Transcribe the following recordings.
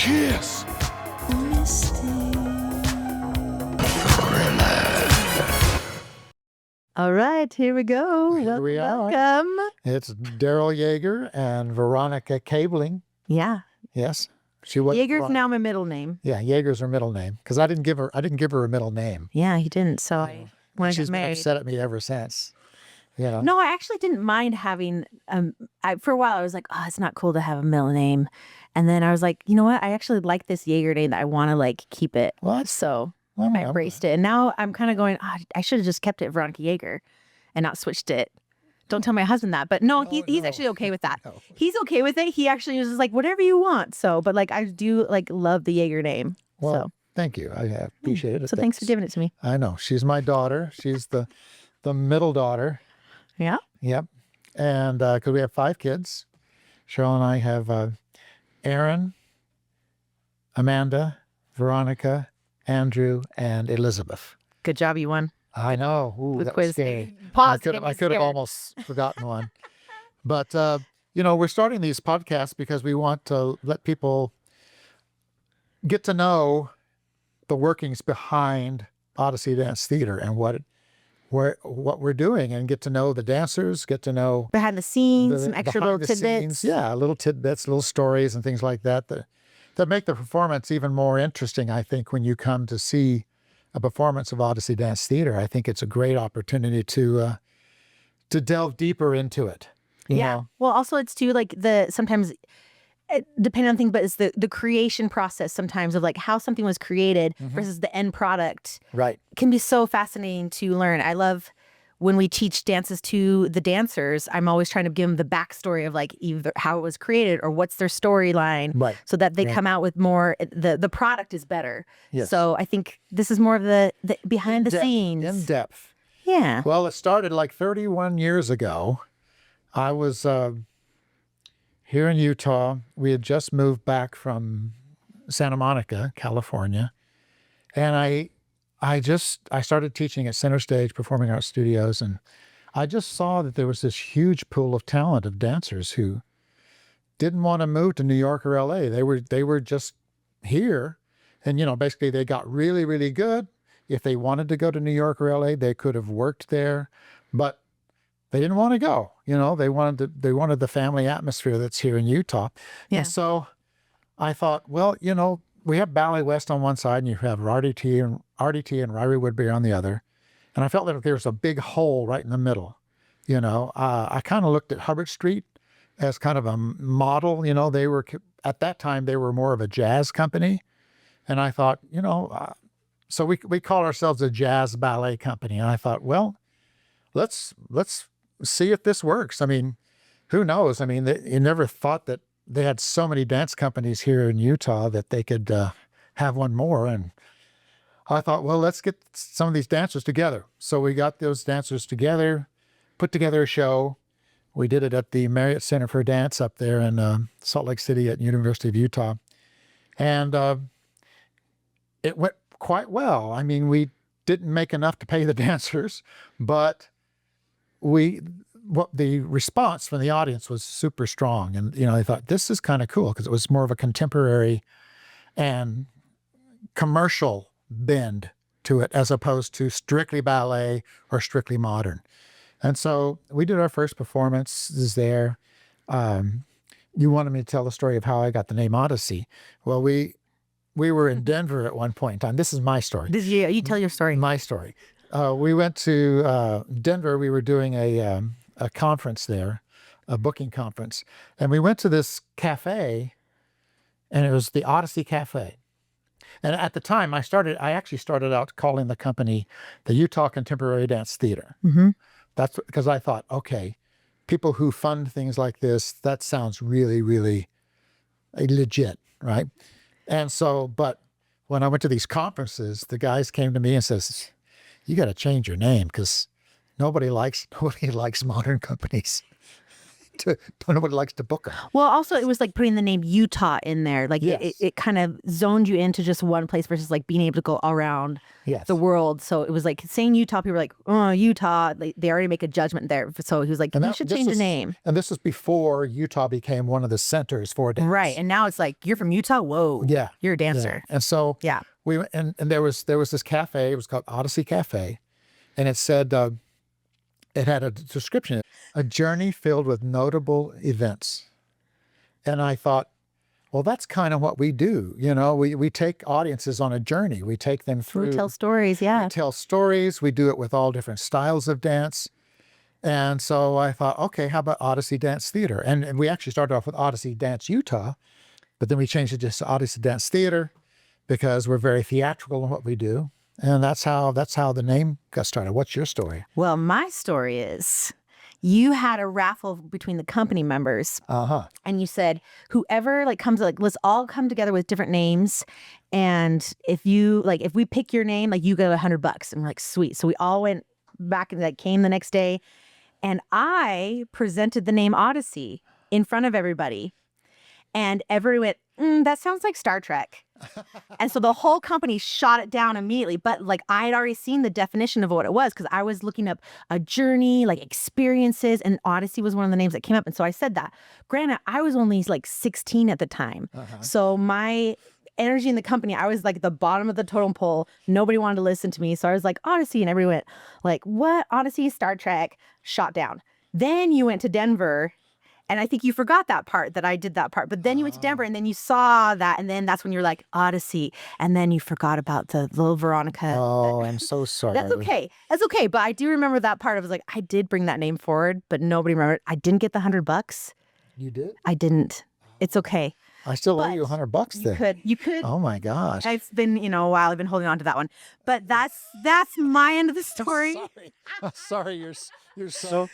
Kiss. All right, here we go. Here we are. Welcome. It's Derryl Yeager and Veronica Cabling. Yeah. Yes. She was Yeager's now my middle name. Yeah, Yeager's her middle name because I didn't give her a middle name. Yeah, he didn't. So when I She's got been married, upset at me ever since. You know. no, I actually didn't mind having. For a while, I was like, oh, it's not cool to have a middle name, and then I was like, you know what? I actually like this Yeager name. That I want to like keep it. What? So Well, I embraced it, and now I'm kind of going. Oh, I should have just kept it Veronica Yeager, and not switched it. Don't tell my husband that, but he's actually okay with that. No. He's okay with it. He actually was just like, whatever you want. So, but like, I do like love the Yeager name. Well, so thank you. I appreciate it. So thanks for giving it to me. I know. She's my daughter. She's the middle daughter. Yeah. Yep. And because we have 5 kids, Cheryl and I have Aaron, Amanda, Veronica, Andrew, and Elizabeth. Good job, you won. I know. Ooh, The that quiz. was scary. Pause. I could have almost forgotten one. But, we're starting these podcasts because we want to let people get to know the workings behind Odyssey Dance Theatre and what we're doing, and get to know the dancers, get to know behind the scenes, some extra little tidbits. Scenes, yeah, little tidbits, little stories and things like that that make the performance even more interesting, I think, when you come to see a performance of Odyssey Dance Theatre. I think it's a great opportunity to delve deeper into it. You know? Well, also it's too like sometimes depending on things, but it's the creation process sometimes of like how something was created versus the end product. Right. Can be so fascinating to learn. I love when we teach dances to the dancers, I'm always trying to give them the backstory of like either how it was created or what's their storyline, Right. so that they come out with more. The product is better. Yes. So I think this is more of the behind the scenes. In depth. Yeah. Well, it started like 31 years ago. I was here in Utah. We had just moved back from Santa Monica, California, and I started teaching at Center Stage Performing Arts Studios, and I just saw that there was this huge pool of talent of dancers who didn't want to move to New York or LA. They were just here, and basically they got really, really good. If they wanted to go to New York or LA, they could have worked there, but they didn't want to go. They wanted the family atmosphere that's here in Utah. Yeah. And so I thought, well, we have Ballet West on one side, and you have RDT and Ryrie Woodbury on the other. And I felt that there was a big hole right in the middle. I kind of looked at Hubbard Street as kind of a model. They were, at that time, they were more of a jazz company. And I thought, so we call ourselves a jazz ballet company. And I thought, well, let's see if this works. I mean, who knows? I mean, you never thought that they had so many dance companies here in Utah that they could have one more. And I thought, well, let's get some of these dancers together. So we got those dancers together, put together a show. We did it at the Marriott Center for Dance up there in Salt Lake City at University of Utah. And it went quite well. I mean, we didn't make enough to pay the dancers, but the response from the audience was super strong. And, I thought this is kind of cool because it was more of a contemporary and commercial bend to it as opposed to strictly ballet or strictly modern. And so we did our first performances there. You wanted me to tell the story of how I got the name Odyssey. Well, we were in Denver at one point in time. This is my story. You tell your story. My story. We went to Denver. We were doing a conference there, a booking conference. And we went to this cafe, and it was the Odyssey Cafe. And at the time, I actually started out calling the company the Utah Contemporary Dance Theatre. Mm-hmm. That's because I thought, okay, people who fund things like this, that sounds really, really legit, right? And so, but when I went to these conferences, the guys came to me and says, you got to change your name because nobody likes modern companies. nobody likes to book them. Well, also it was like putting the name Utah in there. Like Yes. it kind of zoned you into just one place versus like being able to go around Yes. the world. So it was like saying Utah, people were like, oh, Utah. They already make a judgment there. So he was like, you should change the name. And this was before Utah became one of the centers for dance. Right. And now it's like, you're from Utah? Whoa. Yeah. You're a dancer. Yeah. And so Yeah. we went, and there was this cafe. It was called Odyssey Cafe, and it said it had a description: a journey filled with notable events. And I thought, well, that's kind of what we do. You know, we take audiences on a journey. We take them through. We tell stories. Yeah. We tell stories. We do it with all different styles of dance. And so I thought, okay, how about Odyssey Dance Theater? And we actually started off with Odyssey Dance Utah, but then we changed it just to Odyssey Dance Theater because we're very theatrical in what we do. And that's how the name got started. What's your story? Well, my story is you had a raffle between the company members. Uh-huh. And you said, whoever like comes, like, let's all come together with different names. And if we pick your name, like you get $100. And we're like, sweet. So we all went back and like came the next day. And I presented the name Odyssey in front of everybody. And everyone went, that sounds like Star Trek. And so the whole company shot it down immediately. But like I had already seen the definition of what it was because I was looking up a journey, like experiences, and Odyssey was one of the names that came up. And so I said that. Granted, I was only like 16 at the time. Uh-huh. So my energy in the company, I was like the bottom of the totem pole. Nobody wanted to listen to me. So I was like, Odyssey. And everyone went like, what? Odyssey, Star Trek, shot down. Then you went to Denver. And I think you forgot that part, that I did that part. But then you went to Denver and then you saw that. And then that's when you're like, Odyssey. And then you forgot about the little Veronica. Oh, I'm so sorry. That's okay. That's okay. But I do remember that part. I was like, I did bring that name forward, but nobody remembered. I didn't get the $100. You did? I didn't. It's okay. I still owe But you $100 then. You could. Oh my gosh. It's been, a while. I've been holding on to that one. But that's my end of the story. Sorry, you're so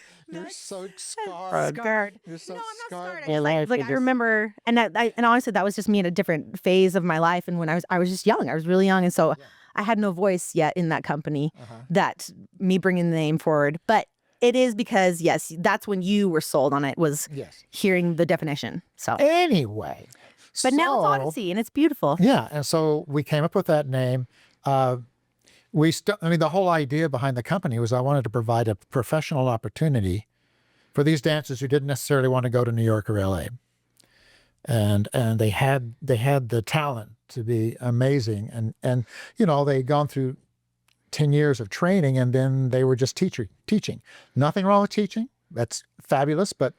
scarred. Scarred. You're so No, I'm not scarred. scarred. I remember, and honestly, that was just me in a different phase of my life. And when I was just young, I was really young, and so I had no voice yet in that company. That me bringing the name forward, but it is because yes, that's when you were sold on it, was hearing the definition. So anyway, but now it's Odyssey, and it's beautiful. Yeah, and so we came up with that name. The whole idea behind the company was I wanted to provide a professional opportunity for these dancers who didn't necessarily want to go to New York or LA. And they had the talent to be amazing. And they'd gone through 10 years of training and then they were just teaching. Nothing wrong with teaching. That's fabulous, but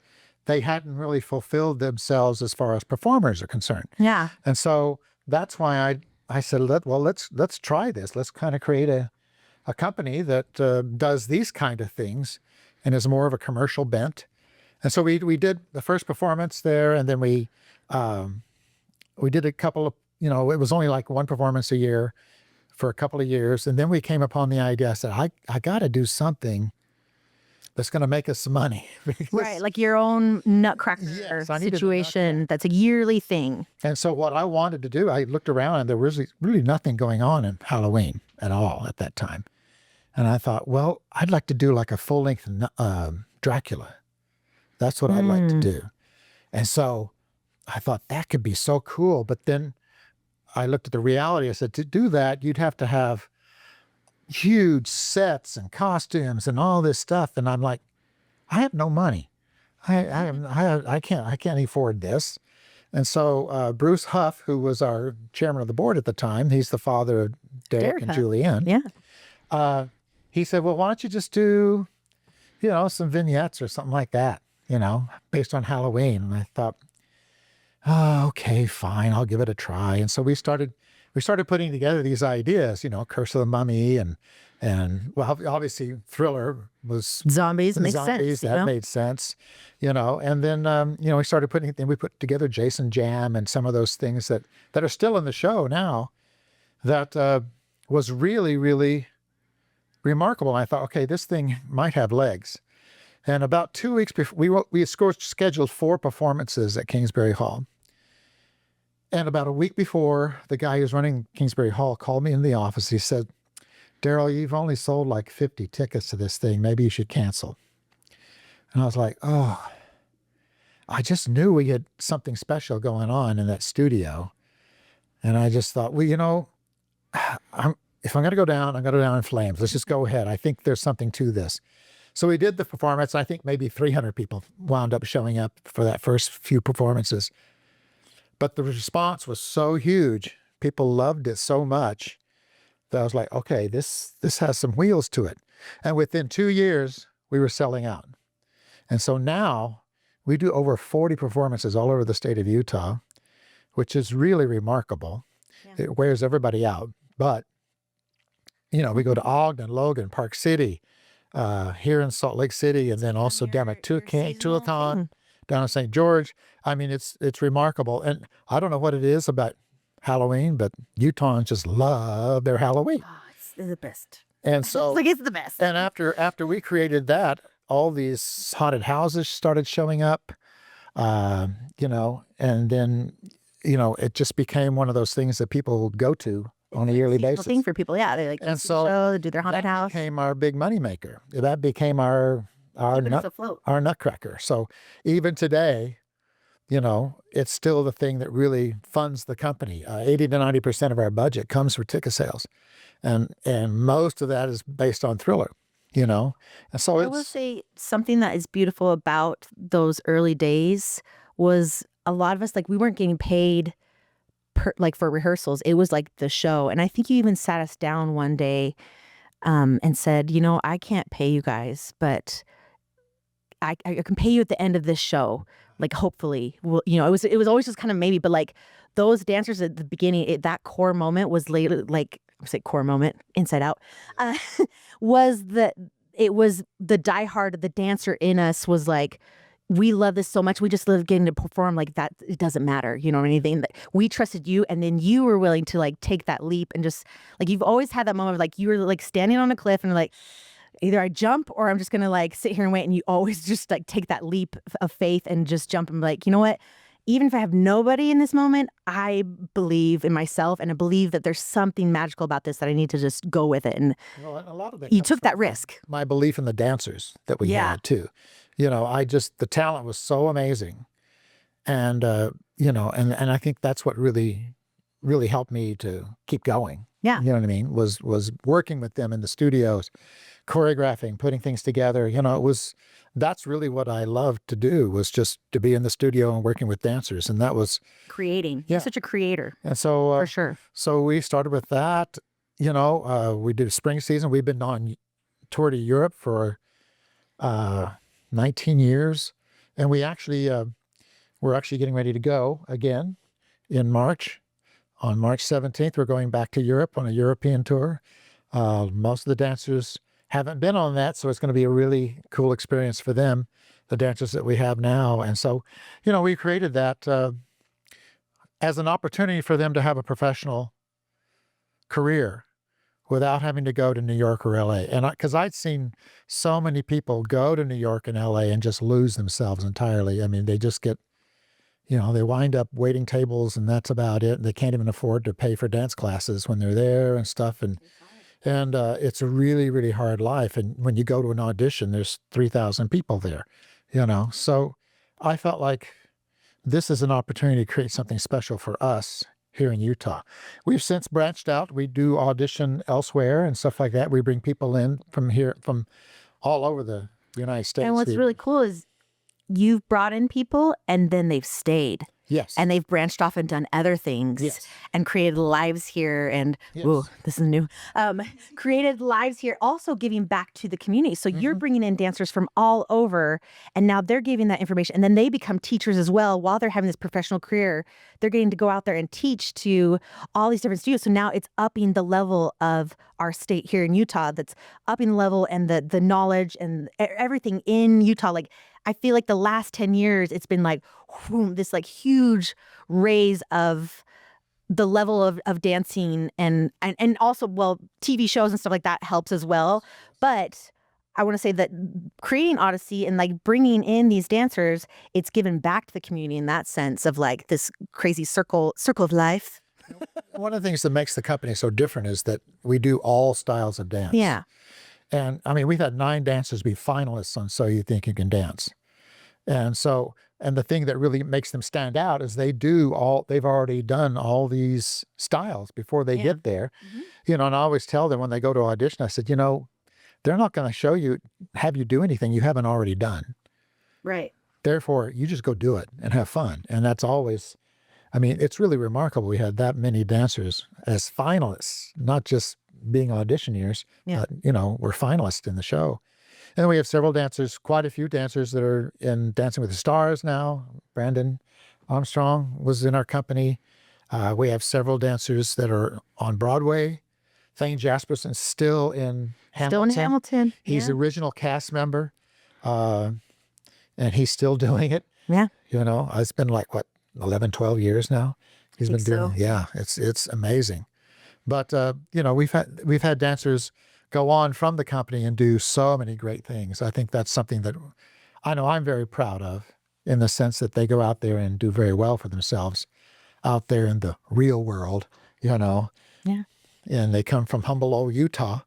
they hadn't really fulfilled themselves as far as performers are concerned. Yeah. And so that's why I said, let's try this. Let's kind of create a company that does these kind of things and is more of a commercial bent. And so we did the first performance there, and then we did a couple of, it was only like one performance a year for a couple of years. And then we came upon the idea, I said, I got to do something that's going to make us some money. Right, like your own nutcracker situation. That's a yearly thing. And so what I wanted to do, I looked around and there was really nothing going on in Halloween at all at that time. And I thought, well, I'd like to do like a full-length Dracula. That's what I'd like to do. And so I thought that could be so cool. But then I looked at the reality. I said, to do that, you'd have to have huge sets and costumes and all this stuff. And I'm like, I have no money. I can't afford this. And so Bruce Huff, who was our chairman of the board at the time, he's the father of Derek and Julianne. Yeah. He said, well, why don't you just do, some vignettes or something like that, based on Halloween. And I thought, oh, okay, fine, I'll give it a try. And so we started putting together these ideas, Curse of the Mummy and well, obviously Thriller was zombies. Makes sense. That made sense, and then, we put together Jason Jam and some of those things that are still in the show now that was really, really remarkable. And I thought, okay, this thing might have legs. And about 2 weeks before, we scheduled 4 performances at Kingsbury Hall. And about a week before, the guy who's running Kingsbury Hall called me in the office. He said, Derryl, you've only sold like 50 tickets to this thing. Maybe you should cancel. And I was like, oh. I just knew we had something special going on in that studio. And I just thought, well, if I'm going to go down, I'm going to go down in flames. Let's just go ahead. I think there's something to this. So we did the performance. I think maybe 300 people wound up showing up for that first few performances. But the response was so huge. People loved it so much that I was like, okay, this has some wheels to it. And within 2 years, we were selling out. And so now we do over 40 performances all over the state of Utah, which is really remarkable. Yeah. It wears everybody out. But, we go to Ogden, Logan, Park City, here in Salt Lake City, and then also down at Tualatin, down in St. George. I mean, it's remarkable. And I don't know what it is about Halloween, but Utahns just love their Halloween. Oh, it's the best. And so it's the best. And after we created that, all these haunted houses started showing up, and then, it just became one of those things that people go to on a yearly basis. Thing for people, yeah. They like and so they do their haunted house. That became our big moneymaker. That became our nutcracker. So even today, it's still the thing that really funds the company. 80 to 90% of our budget comes for ticket sales, and most of that is based on Thriller. And so I will say something that is beautiful about those early days was a lot of us, like, we weren't getting paid for rehearsals. It was like the show. And I think you even sat us down one day and said, I can't pay you guys, but I can pay you at the end of this show. Like, hopefully, it was always just kind of maybe, but like those dancers at the beginning, that core moment was later, like, I say core moment, Inside Out, was that it was the diehard, the dancer in us was like, we love this so much. We just love getting to perform like that. It doesn't matter, anything. That we trusted you, and then you were willing to like take that leap and just like, you've always had that moment of like, you were like standing on a cliff and like, either I jump or I'm just gonna like sit here and wait. And you always just like take that leap of faith and just jump and be like, you know what? Even if I have nobody in this moment, I believe in myself, and I believe that there's something magical about this that I need to just go with it. And a lot of it you took that risk. My belief in the dancers that we had too. The talent was so amazing. And, and I think that's what really, really helped me to keep going. Yeah. You know what I mean? Was working with them in the studios, choreographing, putting things together. That's really what I loved to do, was just to be in the studio and working with dancers. And that was creating. Yeah. You're such a creator. And so, for sure. So we started with that. We did a spring season. We've been on tour to Europe for 19 years. And we're actually getting ready to go again in March. On March 17th, we're going back to Europe on a European tour. Most of the dancers haven't been on that, so it's going to be a really cool experience for them, the dancers that we have now. And so, we created that as an opportunity for them to have a professional career without having to go to New York or LA. And because I'd seen so many people go to New York and LA and just lose themselves entirely. I mean, they just get, they wind up waiting tables, and that's about it. They can't even afford to pay for dance classes when they're there and stuff. And it's a really, really hard life. And when you go to an audition, there's 3,000 people there, So I felt like this is an opportunity to create something special for us here in Utah. We've since branched out. We do audition elsewhere and stuff like that. We bring people in from all over the United States. And what's really cool is you've brought in people and then they've stayed. Yes. And they've branched off and done other things and created lives here. And, ooh, this is new. Created lives here, also giving back to the community. So you're bringing in dancers from all over, and now they're giving that information. And then they become teachers as well while they're having this professional career. They're getting to go out there and teach to all these different studios. So now it's upping the level of our state here in Utah. That's upping the level and the knowledge and everything in Utah. Like, I feel like the last 10 years, it's been like, whoom, this like huge raise of the level of dancing and also, well, TV shows and stuff like that helps as well. But I want to say that creating Odyssey and like bringing in these dancers, it's given back to the community in that sense of like this crazy circle of life. One of the things that makes the company so different is that we do all styles of dance. Yeah. And I mean, we've had 9 dancers be finalists on So You Think You Can Dance. And so, and the thing that really makes them stand out is they've already done all these styles before they Yeah. get there. Mhm. And I always tell them when they go to audition, I said, they're not going to have you do anything you haven't already done. Right. Therefore, you just go do it and have fun. And that's always, it's really remarkable. We had that many dancers as finalists, not just being auditioneers, Yeah. but, we're finalists in the show. And we have several dancers, quite a few dancers that are in Dancing with the Stars now. Brandon Armstrong was in our company. We have several dancers that are on Broadway. Thane Jasperson's still in Hamilton. Still in Hamilton. He's the original cast member, and he's still doing it. Yeah. It's been like, 11, 12 years now? He's been doing so. Yeah, it's amazing. But, we've had dancers go on from the company and do so many great things. I think that's something that I know I'm very proud of, in the sense that they go out there and do very well for themselves out there in the real world, Yeah. and they come from humble old Utah,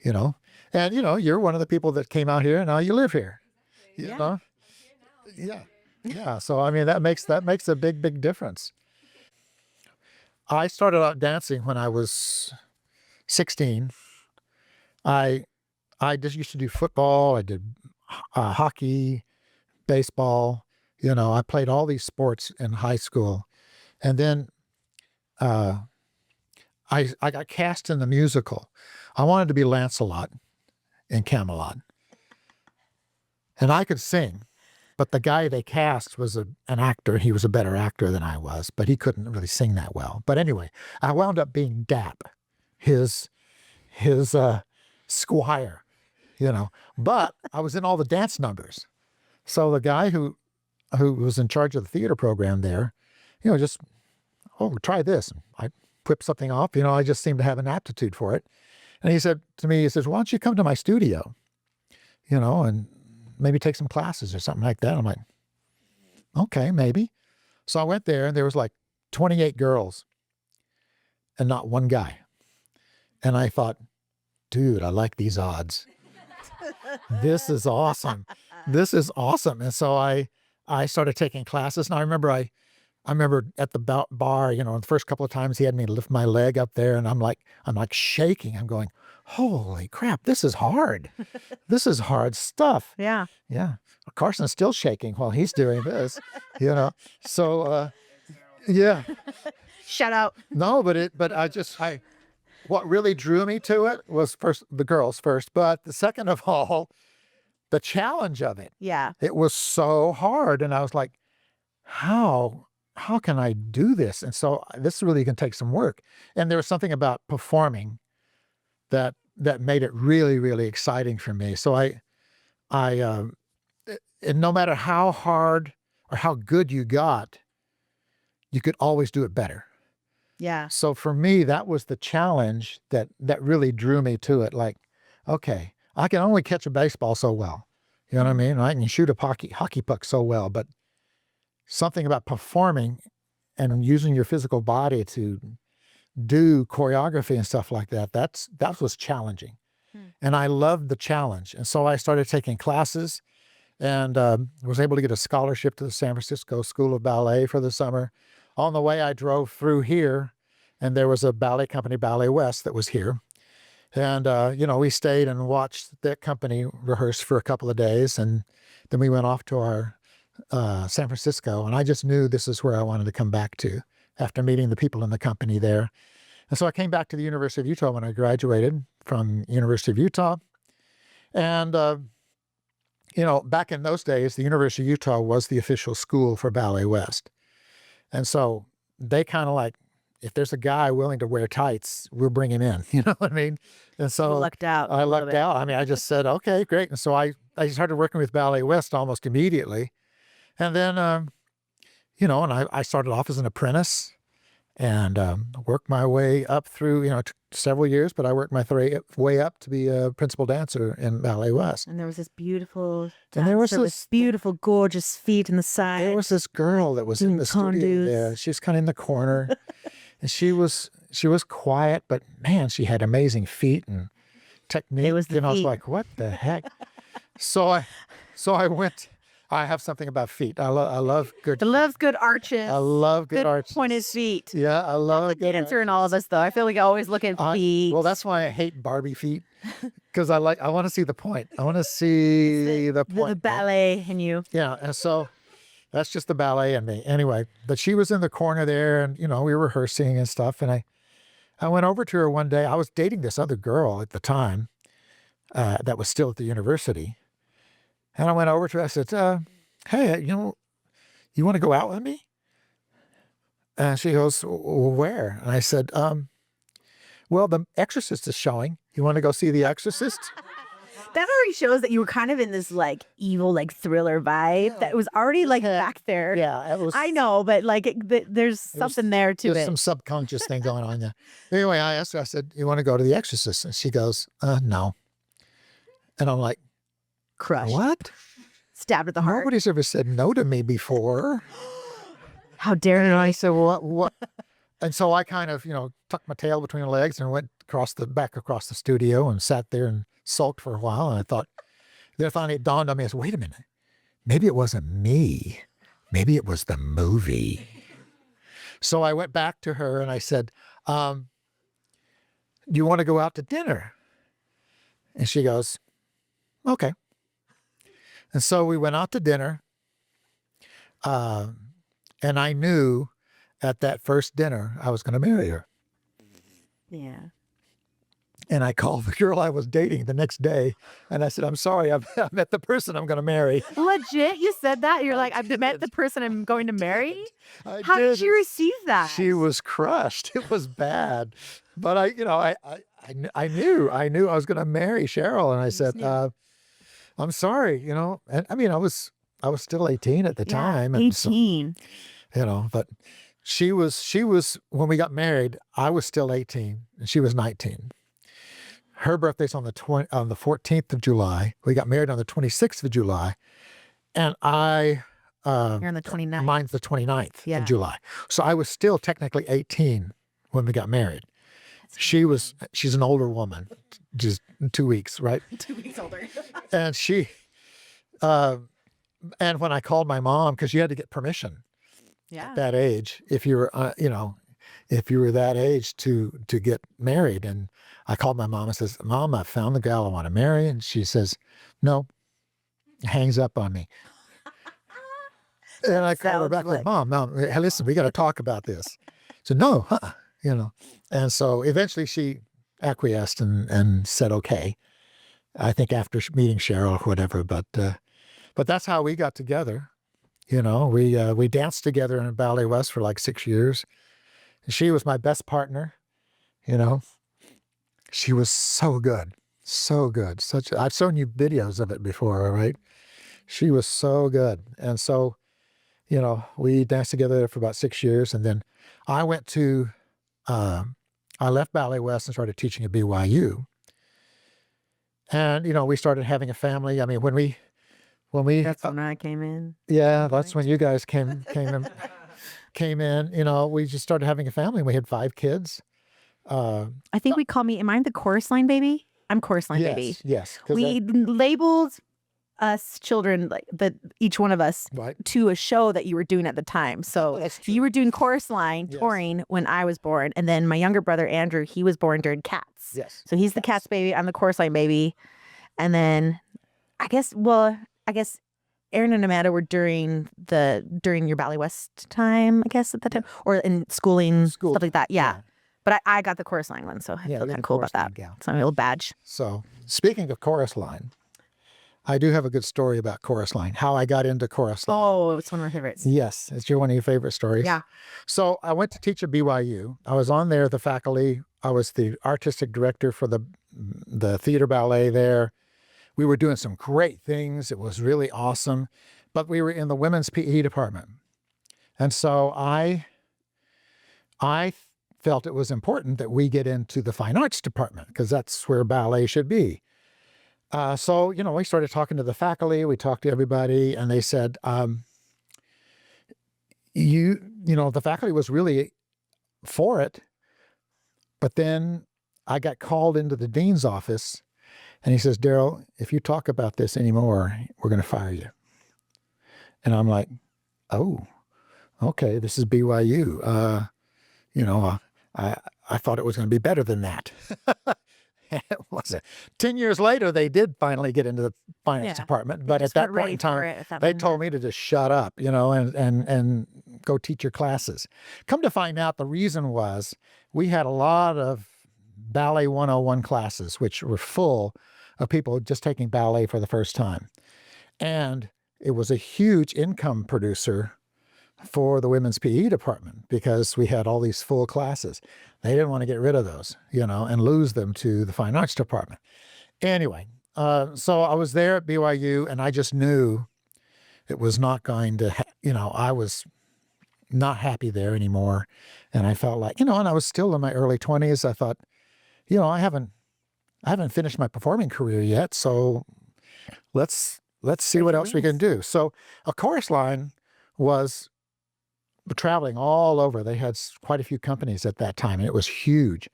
and, you're one of the people that came out here and now you live here, you know? Yeah. Yeah. So, that makes a big, big difference. I started out dancing when I was 16. I just used to do football. I did hockey, baseball. I played all these sports in high school. And then I got cast in the musical. I wanted to be Lancelot in Camelot. And I could sing, but the guy they cast was an actor. He was a better actor than I was, but he couldn't really sing that well. But anyway, I wound up being Dap, his squire, but I was in all the dance numbers. So the guy who was in charge of the theater program there, just, try this. I whip something off, I just seemed to have an aptitude for it. And he said to me, why don't you come to my studio, and maybe take some classes or something like that. I'm like, okay, maybe. So I went there and there was like 28 girls and not one guy. And I thought, dude, I like these odds. This is awesome. This is awesome. And so I started taking classes. And I remember at the bar, the first couple of times he had me lift my leg up there, and I'm like shaking. I'm going, holy crap, this is hard. This is hard stuff. Yeah. Yeah. Carson's still shaking while he's doing this, So, yeah. Shout out. No, but what really drew me to it was first the girls first, but the second of all, the challenge of it. Yeah. It was so hard, and I was like, how can I do this? And so this really can take some work. And there was something about performing that made it really, really exciting for me. So and no matter how hard or how good you got, you could always do it better. Yeah. So for me, that was the challenge that really drew me to it. Like, okay, I can only catch a baseball so well. You know what I mean? I can shoot a hockey puck so well, but something about performing and using your physical body to do choreography and stuff like that, that was challenging. And I loved the challenge. And so I started taking classes and was able to get a scholarship to the San Francisco School of Ballet for the summer. On the way, I drove through here, and there was a ballet company, Ballet West, that was here. And, we stayed and watched that company rehearse for a couple of days. And then we went off to our San Francisco, and I just knew this is where I wanted to come back to after meeting the people in the company there. And so I came back to the University of Utah when I graduated from University of Utah. And, back in those days, the University of Utah was the official school for Ballet West. And so they kind of like, if there's a guy willing to wear tights, we'll bring him in. You know what I mean? And so You lucked out. I lucked out. I just said, okay, great. And so I started working with Ballet West almost immediately. And then, and I started off as an apprentice and worked my way up through, it took several years, but I worked my way up to be a principal dancer in Ballet West. And there was this beautiful And there was dancer with beautiful, gorgeous feet in the side. There was this girl that was in the studio there. She was kind of in the corner. And she was quiet, but man, she had amazing feet and technique. It was the I was feet. like, what the heck? So I went I have something about feet. I love good. He loves good arches. I love good arches. Pointed feet. Yeah, I love The good dancer in arches. all of us, though. I feel like I always look at feet. Well, that's why I hate Barbie feet, because I want to see the point. I want to see the point. The ballet in you. Yeah, and so that's just the ballet in me. Anyway, but she was in the corner there, and we were rehearsing and stuff. And I went over to her one day. I was dating this other girl at the time that was still at the university, and I went over to her. I said, "Hey, you want to go out with me?" And she goes, "Where?" And I said, "Well, The Exorcist is showing. You want to go see The Exorcist?" That already shows that you were kind of in this like evil, like thriller vibe that was already like back there. Yeah, it was. I know, but like there's something there to There's it. some subconscious thing going on there. Anyway, I asked her, I said, "You want to go to The Exorcist?" And she goes, "No." And I'm like, Crushed. "What? Stabbed at the heart. Nobody's ever said no to me before." How dare And you? I said, "What?" And so I kind of, tucked my tail between her legs and went back across the studio and sat there and sulked for a while. And I thought, then finally it dawned on me, I said, "Wait a minute. Maybe it wasn't me. Maybe it was the movie." So I went back to her and I said, "Do you want to go out to dinner?" And she goes, "Okay." And so we went out to dinner. And I knew at that first dinner I was going to marry her. Yeah. And I called the girl I was dating the next day and I said, "I'm sorry, I met the person I'm going to marry." Legit, you said that? You're like, I've met the person I'm going to marry? I How did did. she receive that? She was crushed. It was bad. But I knew I was going to marry Cheryl. And I said, "I'm sorry, And I mean, I was still 18 at the time. And so, 18. but she was, when we got married, I was still 18 and she was 19. Her birthday's on the 14th of July. We got married on the 26th of July. And You're on the 29th. mine's the 29th Yeah. of July. So I was still technically 18 when we got married. She's an older woman, just 2 weeks, right? 2 weeks older. And and when I called my mom, because you had to get permission Yeah. at that age, if you were, if you were that age to get married. And I called my mom and says, "Mom, I found the gal I want to marry." And she says, "No," hangs up on me. And I called her back, like, "Mom, hey, listen, we got to talk about this." So no, And so eventually she acquiesced and said, "Okay." I think after meeting Cheryl or whatever, but that's how we got together. We danced together in Ballet West for like 6 years. She was my best partner. She was so good, so good. I've shown you videos of it before, right? She was so good. And so, we danced together for about 6 years. And then I I left Ballet West and started teaching at BYU. And, we started having a family. I mean, when we, That's when I came in. yeah, that's when you guys came in, we just started having a family. We had 5 kids. I think we call me, am I the chorus line baby? I'm chorus line baby. Yes. 'Cause We labeled us children, like each one of us, right. to a show that you were doing at the time. So That's true. you were doing chorus line touring when I was born. And then my younger brother, Andrew, he was born during Cats. Yes. So he's the Cats baby. I'm the chorus line baby. And then I guess Aaron and Amanda were during your Ballet West time, I guess, at that time, or in schooling, stuff like that. Yeah. But I got the chorus line one, so I feel kind of cool about that. It's my little badge. So speaking of chorus line, I do have a good story about chorus line, how I got into chorus line. Oh, it's one of my favorites. Yes, it's one of your favorite stories. Yeah. So I went to teach at BYU. I was on there, the faculty. I was the artistic director for the theater ballet there. We were doing some great things. It was really awesome. But we were in the women's PE department. And so I felt it was important that we get into the fine arts department because that's where ballet should be. So, we started talking to the faculty, we talked to everybody, and they said, the faculty was really for it. But then I got called into the dean's office and he says, "Derryl, if you talk about this anymore, we're going to fire you." And I'm like, oh, okay, this is BYU. You know, I thought it was going to be better than that. It wasn't. 10 years later, they did finally get into the finance department. But at that point in time, they told me to just shut up, you know, and go teach your classes. Come to find out, the reason was we had a lot of Ballet 101 classes, which were full of people just taking ballet for the first time. And it was a huge income producer for the women's PE department because we had all these full classes. They didn't want to get rid of those, you know, and lose them to the fine arts department. Anyway, so I was there at BYU, and I just knew it was not going to, you know, I was not happy there anymore. And I felt like, you know, and I was still in my early 20s. I thought, you know, I haven't finished my performing career yet, so let's see what else we can do. So a chorus line was traveling all over. They had quite a few companies at that time, and it was huge.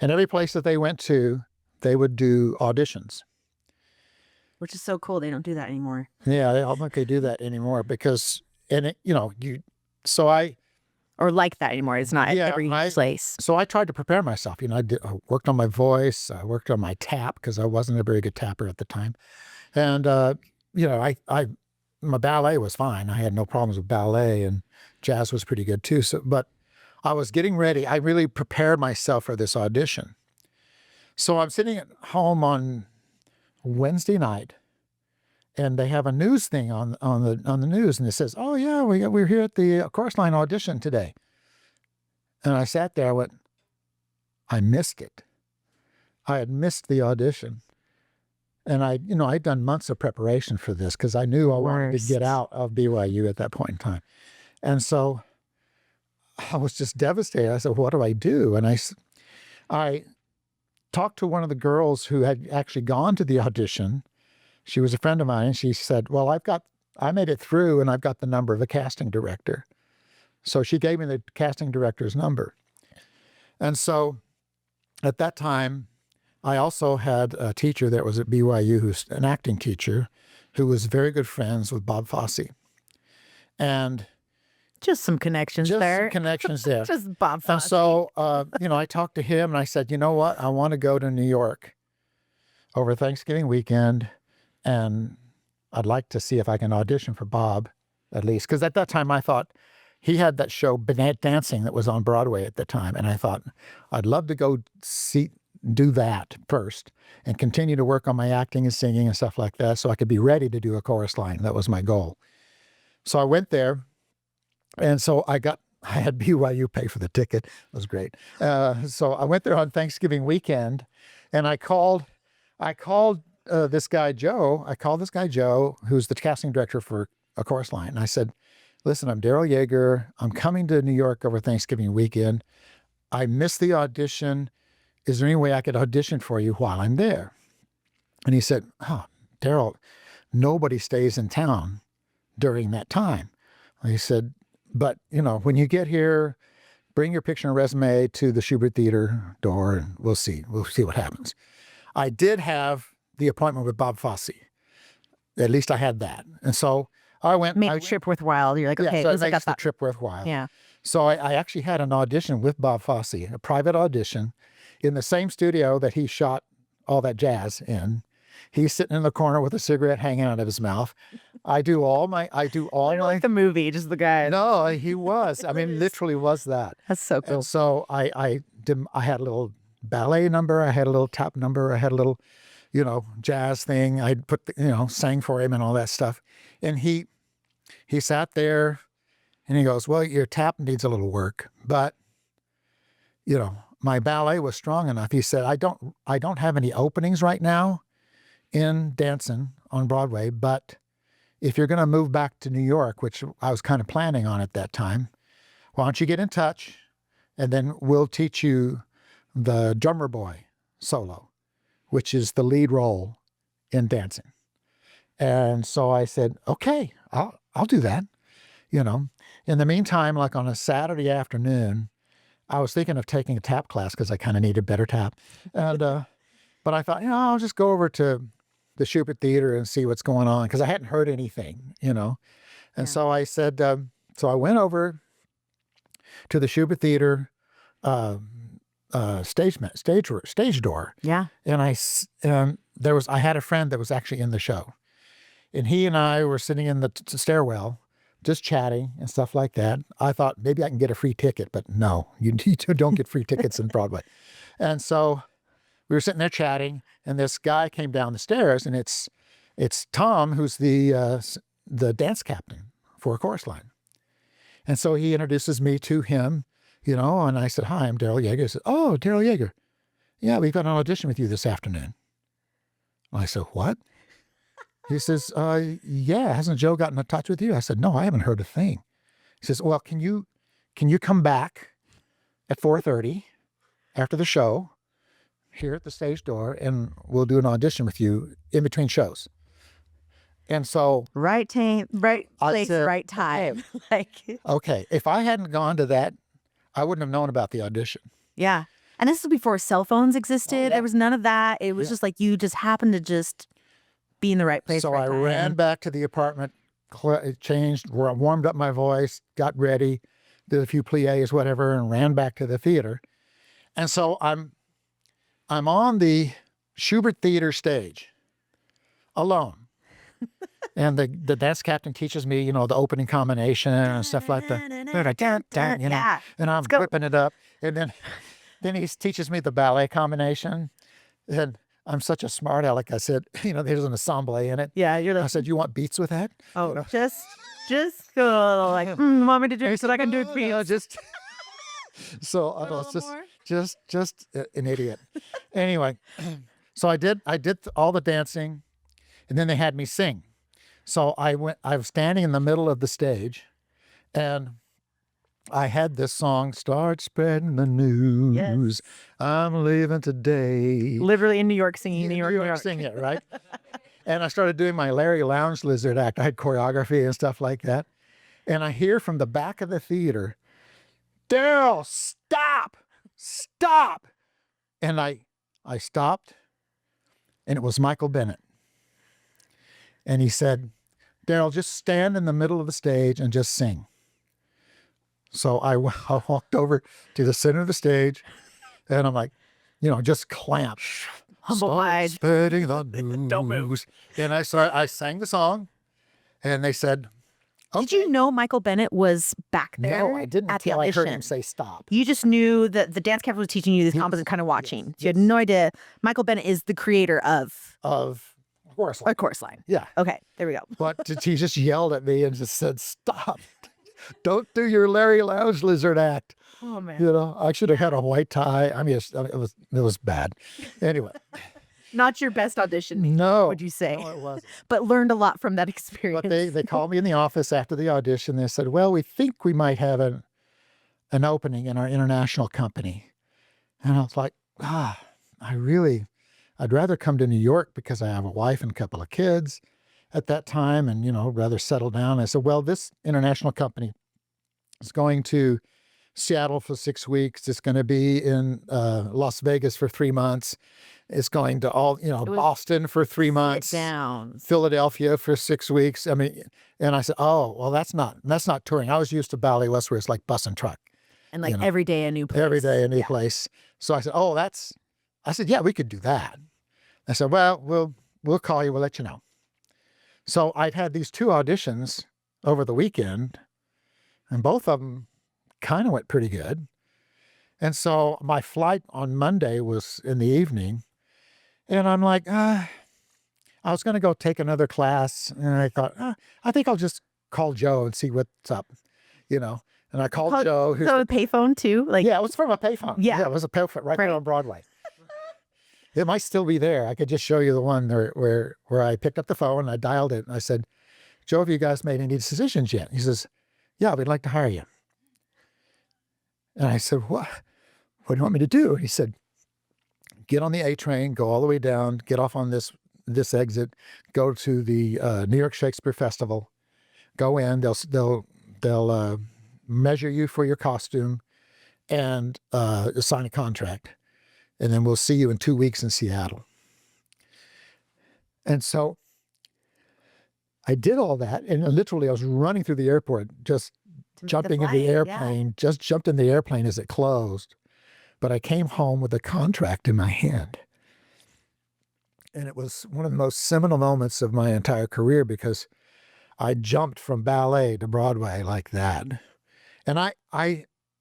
And every place that they went to, they would do auditions. Which is so cool. They don't do that anymore. Yeah, they don't think they do that anymore because, and it, you know, so I. Or like that anymore. It's not every place. So I tried to prepare myself. You know, I worked on my voice. I worked on my tap because I wasn't a very good tapper at the time. And, you know, my ballet was fine. I had no problems with ballet, and jazz was pretty good too. So, but I was getting ready. I really prepared myself for this audition. So I'm sitting at home on Wednesday night, and they have a news thing on the news, and it says, "Oh yeah, we're here at the chorus line audition today." And I sat there. I missed it. I had missed the audition. And I'd done months of preparation for this because I knew I wanted to get out of BYU at that point in time. And so I was just devastated. I said, what do I do? And I talked to one of the girls who had actually gone to the audition. She was a friend of mine, and she said, well, I made it through, and I've got the number of the casting director. So she gave me the casting director's number. And so at that time, I also had a teacher that was at BYU who's an acting teacher who was very good friends with Bob Fosse. And just some connections there. Some connections there. Just Bob Fosse. And so, I talked to him, and I said, you know what? I want to go to New York over Thanksgiving weekend, and I'd like to see if I can audition for Bob, at least. Because at that time, I thought he had that show, Dancing, that was on Broadway at the time. And I thought, I'd love to go do that first and continue to work on my acting and singing and stuff like that so I could be ready to do a chorus line. That was my goal. So I went there, and so I had BYU pay for the ticket. It was great. So I went there on Thanksgiving weekend, and I called this guy Joe. I called this guy Joe, who's the casting director for a chorus line. And I said, listen, I'm Derryl Yeager. I'm coming to New York over Thanksgiving weekend. I missed the audition. Is there any way I could audition for you while I'm there? And he said, oh, Derryl, nobody stays in town during that time. He said, but, when you get here, bring your picture and resume to the Schubert Theater door, and we'll see what happens. I did have the appointment with Bob Fosse. At least I had that. And so I went. Made the trip worthwhile. You're like, okay, so it makes the trip worthwhile. Yeah. So I actually had an audition with Bob Fosse, a private audition, in the same studio that he shot all that jazz in. He's sitting in the corner with a cigarette hanging out of his mouth. I do all my. Like the movie, just the guy. No, he was. I mean, literally was that. That's so cool. And so I had a little ballet number. I had a little tap number. I had a little, jazz thing. I put, sang for him and all that stuff. And he sat there, and he goes, well, your tap needs a little work, but, my ballet was strong enough. He said, I don't have any openings right now in dancing on Broadway, but if you're going to move back to New York, which I was kind of planning on at that time, why don't you get in touch, and then we'll teach you the drummer boy solo, which is the lead role in dancing. And so I said, okay, I'll do that. In the meantime, like on a Saturday afternoon, I was thinking of taking a tap class because I kind of needed better tap. And, but I thought, I'll just go over to the Schubert Theater and see what's going on because I hadn't heard anything, And so I said, so I went over to the Schubert Theater stage door. Yeah. And I had a friend that was actually in the show. And he and I were sitting in the stairwell, just chatting and stuff like that. I thought maybe I can get a free ticket, but no, you don't get free tickets in Broadway. And so we were sitting there chatting, and this guy came down the stairs, and it's Tom, who's the dance captain for a chorus line. And so he introduces me to him, and I said, "Hi, I'm Derryl Yeager." He said, "Oh, Derryl Yeager. Yeah, we've got an audition with you this afternoon." I said, "What?" He says, "Yeah, hasn't Joe gotten in touch with you?" I said, "No, I haven't heard a thing." He says, "Well, can you come back at 4:30 after the show here at the stage door, and we'll do an audition with you in between shows?" And so Right time, right place, said, right time. Okay, if I hadn't gone to that, I wouldn't have known about the audition. Yeah. And this was before cell phones existed. There was none of that. It was just like you just happened to just be in the right place. So right I time. ran back to the apartment, changed, warmed up my voice, got ready, did a few pliés, whatever, and ran back to the theater. And so I'm on the Schubert Theater stage, alone. And the dance captain teaches me, the opening combination and stuff like that. And I'm whipping it up. And then he teaches me the ballet combination. And I'm such a smart aleck. I said, there's an ensemble in it. Yeah, you're like, I said, "You want beats with that?" oh, just go like, want me to do it? He said, "I can do it for you." Just so I was just an idiot. Anyway, so I did all the dancing, and then they had me sing. So I was standing in the middle of the stage, and I had this song, "Start Spreading the News. Yes. I'm leaving today." Literally in New York singing, New York singing it, right? And I started doing my Larry Lounge Lizard act. I had choreography and stuff like that. And I hear from the back of the theater, "Derryl, stop, stop." And I stopped, and it was Michael Bennett. And he said, "Derryl, just stand in the middle of the stage and just sing." So I walked over to the center of the stage, and I'm like, just clamped. Humble-eyed. Spreading the news. Don't move. And I sang the song, and they said, "Okay." Did you know Michael Bennett was back there? No, I didn't at the until I heard him audition? say stop. You just knew that the dance captain was teaching you this composite kind of watching. You had no idea. Michael Bennett is the creator of Course a Line. Chorus Line. Yeah. Okay, there we go. But he just yelled at me and just said, "Stop. Don't do your Larry Lounge Lizard act." Oh man. I should have had a white tie. I mean, it was bad. Anyway. Not your best audition. No. Would you say? No, it wasn't. But learned a lot from that experience. But they called me in the office after the audition. They said, "Well, we think we might have an opening in our international company." And I was like, I'd rather come to New York because I have a wife and a couple of kids at that time and, rather settle down. I said, "Well, this international company is going to Seattle for 6 weeks. It's going to be in Las Vegas for 3 months. It's going to Boston for 3 months. Down. Philadelphia for 6 weeks." I mean, and I said, "Oh, well, that's not touring." I was used to Ballet West, where it's like bus and truck. And like every day a new place. Every day a new place. So I said, I said, "Yeah, we could do that." I said, "Well, we'll call you. We'll let you know." So I'd had these 2 auditions over the weekend, and both of them kind of went pretty good. And so my flight on Monday was in the evening, and I'm like, I was going to go take another class, and I thought, I think I'll just call Joe and see what's up, And I called Joe. So a payphone too? Yeah, it was from a payphone. Yeah. It was a payphone right on Broadway. It might still be there. I could just show you the one where I picked up the phone and I dialed it and I said, "Joe, have you guys made any decisions yet?" He says, "Yeah, we'd like to hire you." And I said, "What do you want me to do?" He said, "Get on the A train, go all the way down, get off on this exit, go to the New York Shakespeare Festival, go in, they'll measure you for your costume and sign a contract. And then we'll see you in 2 weeks in Seattle." And so I did all that, and literally I was running through the airport, just jumping in the airplane, just jumped in the airplane as it closed. But I came home with a contract in my hand. And it was one of the most seminal moments of my entire career because I jumped from ballet to Broadway like that. And I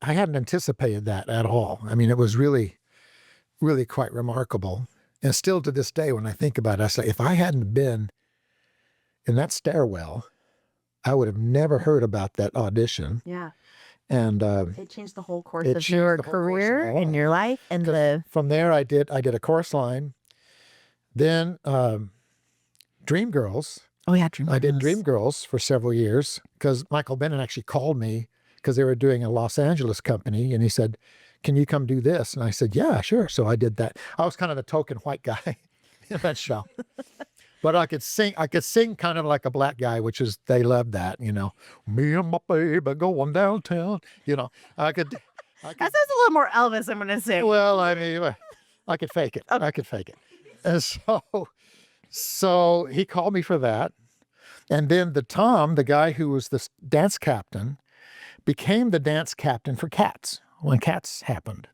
hadn't anticipated that at all. I mean, it was really, really quite remarkable. And still to this day, when I think about it, I say, if I hadn't been in that stairwell, I would have never heard about that audition. Yeah. And it changed the whole course of your career and your life. And from there, I did a chorus line. Then Dreamgirls. Oh, yeah, Dreamgirls. I did Dreamgirls for several years because Michael Bennett actually called me because they were doing a Los Angeles company. And he said, can you come do this? And I said, yeah, sure. So I did that. I was kind of the token white guy in that show. But I could sing kind of like a black guy, which is, they loved that, you know, me and my baby going downtown, you know, I could. That sounds a little more Elvis, I'm going to say. Well, I mean, I could fake it. Okay. I could fake it. And so he called me for that. And then the guy who was the dance captain, became the dance captain for Cats when Cats happened.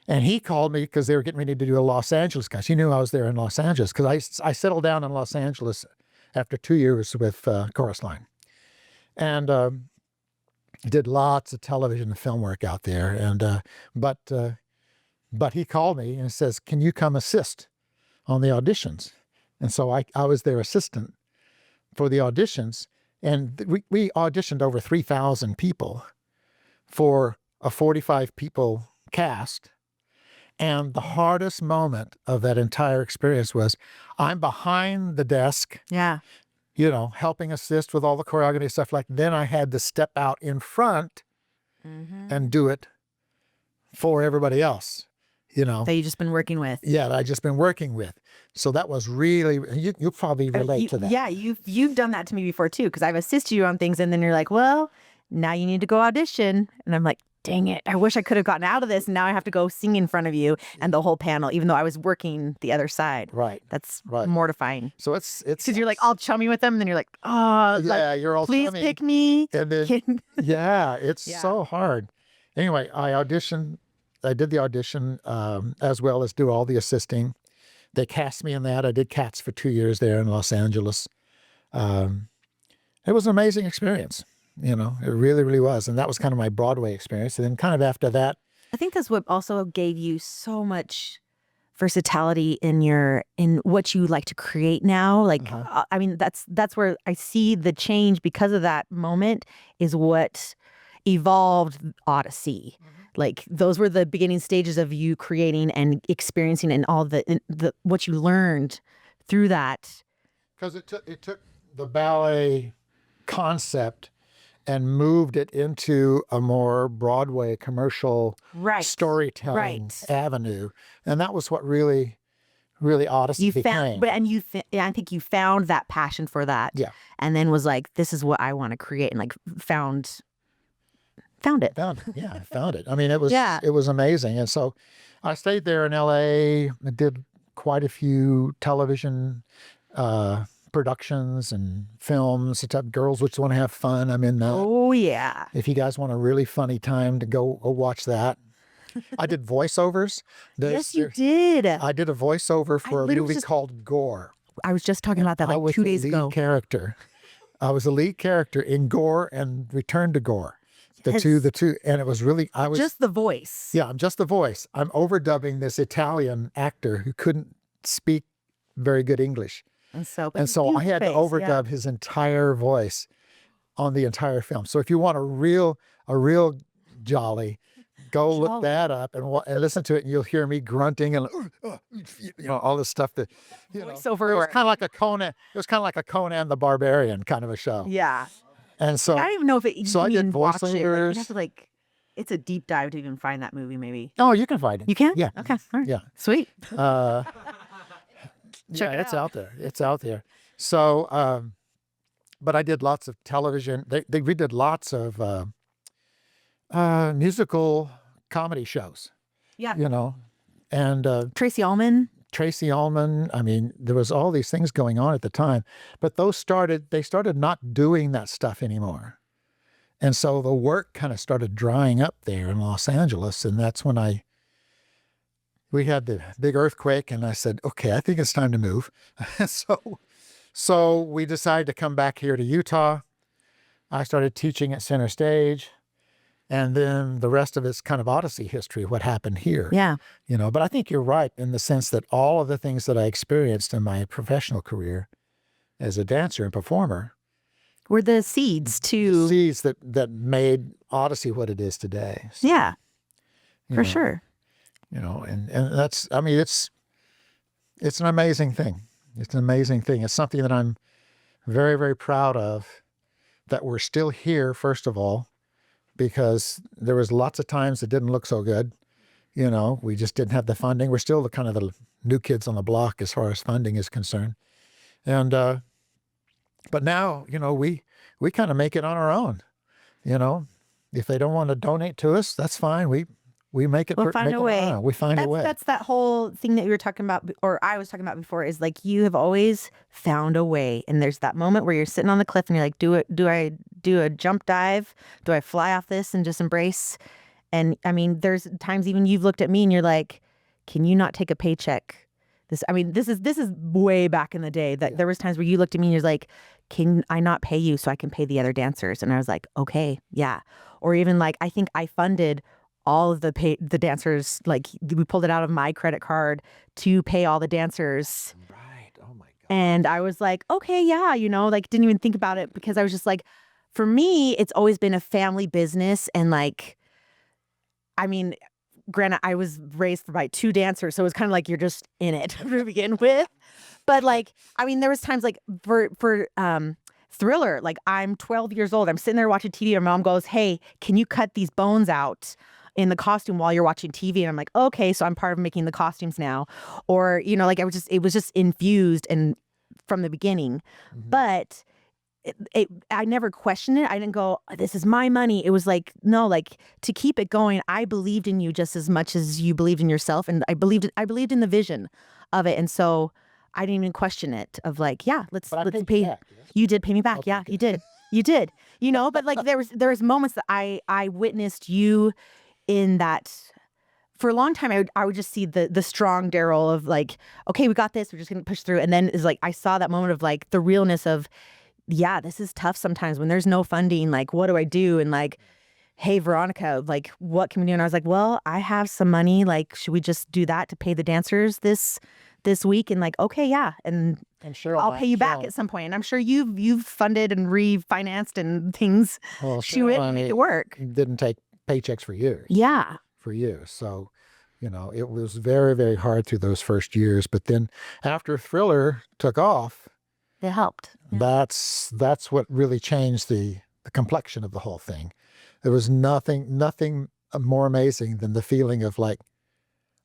And he called me because they were getting ready to do a Los Angeles cast. He knew I was there in Los Angeles because I settled down in Los Angeles after 2 years with Chorus Line. And did lots of television and film work out there. And but he called me and says, can you come assist on the auditions? And so I was their assistant for the auditions. And we auditioned over 3,000 people for a 45 people cast. And the hardest moment of that entire experience was I'm behind the desk, you know, helping assist with all the choreography stuff. Like then I had to step out in front and do it for everybody else, you know. That you just been working with. Yeah, that I just been working with. So that was really, you'll probably relate to that. Yeah, you've done that to me before too, because I've assisted you on things and then you're like, well, now you need to go audition. And I'm like, dang it, I wish I could have gotten out of this. And now I have to go sing in front of you and the whole panel, even though I was working the other side. Right. That's mortifying. So it's because you're like all chummy with them, and then you're like, oh, yeah, like, you're all please chummy. pick me. And then, yeah, it's so hard. Anyway, I did the audition as well as do all the assisting. They cast me in that. I did Cats for 2 years there in Los Angeles. It was an amazing experience. You know, it really, really was. And that was kind of my Broadway experience. And then kind of after that. I think that's what also gave you so much versatility in what you like to create now. Like, I mean, that's where I see the change because of that moment is what evolved Odyssey. Like those were the beginning stages of you creating and experiencing and all the what you learned through that. Because it took the ballet concept and moved it into a more Broadway commercial storytelling avenue. And that was what really, really Odyssey became. I think you found that passion for that. Yeah. And then was like, this is what I want to create, and like found it. Yeah, I found it. I mean, it was amazing. And so I stayed there in LA. I did quite a few television productions and films. It's up Girls Which Want to Have Fun. I'm in that. Oh, yeah. If you guys want a really funny time to go watch that. I did voiceovers. Yes, you did. I did a voiceover for a movie called Gore. I was just talking about that like 2 days ago. I was the lead character in Gore and Return to Gore. The two, and it was really, I was just the voice. Yeah, I'm just the voice. I'm overdubbing this Italian actor who couldn't speak very good English. And so I had to overdub his entire voice on the entire film. So if you want a real jolly, go look that up and listen to it, and you'll hear me grunting and you know, all this stuff that you know. It was kind of like a Conan. It was kind of like a Conan the Barbarian kind of a show. Yeah. And so I don't even know if it. So I did You voiceovers. have to it's a deep dive to even find that movie. Maybe. Oh, you can find it. You can. Yeah. Okay. All right. Yeah. Sweet. It's out there. It's out there. So, but I did lots of television. We did lots of musical comedy shows. Yeah. You know, and Tracy Ullman. Tracy Ullman. I mean, there was all these things going on at the time, but they started not doing that stuff anymore. And so the work kind of started drying up there in Los Angeles. And that's when we had the big earthquake, and I said, okay, I think it's time to move. So we decided to come back here to Utah. I started teaching at Center Stage. And then the rest of it's kind of Odyssey history, what happened here. Yeah. But I think you're right in the sense that all of the things that I experienced in my professional career as a dancer and performer were the seeds to... seeds that made Odyssey what it is today. So, yeah, for sure. And that's, I mean, it's an amazing thing. It's an amazing thing. It's something that I'm very, very proud of, that we're still here, first of all, because there was lots of times it didn't look so good. We just didn't have the funding. We're still the kind of the new kids on the block as far as funding is concerned. And, but now, we kind of make it on our own. If they don't want to donate to us, that's fine. We make it. We'll find a way. We find a way. That's that whole thing that you were talking about, or I was talking about before, is like you have always found a way. And there's that moment where you're sitting on the cliff and you're like, do I do a jump dive? Do I fly off this and just embrace? And I mean, there's times even you've looked at me and you're like, can you not take a paycheck? This is way back in the day that there was times where you looked at me and you're like, can I not pay you so I can pay the other dancers? And I was like, okay, yeah. Or even like, I think I funded all of the dancers, like we pulled it out of my credit card to pay all the dancers. Right. Oh my God. And I was like, okay, yeah, like didn't even think about it, because I was just like, for me, it's always been a family business. And like, I mean, granted, I was raised by 2 dancers, so it was kind of like you're just in it to begin with. But like, I mean, there was times like for Thriller, like I'm 12 years old, I'm sitting there watching TV, and my mom goes, hey, can you cut these bones out in the costume while you're watching TV? And I'm like, okay, so I'm part of making the costumes now. Or, like it was just infused and from the beginning. Mm-hmm. But I never questioned it. I didn't go, this is my money. It was like, no, like to keep it going, I believed in you just as much as you believed in yourself. And I believed in the vision of it. And so I didn't even question it of like, yeah, let's pay. Back, yes. You did pay me back. Okay. Yeah, you did. You did, but like there was moments that I witnessed you in that. For a long time, I would just see the strong Derryl of like, okay, we got this. We're just going to push through. And then it's like, I saw that moment of like the realness of, yeah, this is tough sometimes when there's no funding. Like, what do I do? And like, hey, Veronica, like, what can we do? And I was like, well, I have some money. Like, should we just do that to pay the dancers this week? And like, okay, yeah. And Cheryl, I'll pay you back at some point. And I'm sure you've funded and refinanced and things. Well, to it work. Didn't take paychecks for years. Yeah. For you. So, it was very, very hard through those first years. But then after Thriller took off, it helped. Yeah. That's what really changed the complexion of the whole thing. There was nothing more amazing than the feeling of like,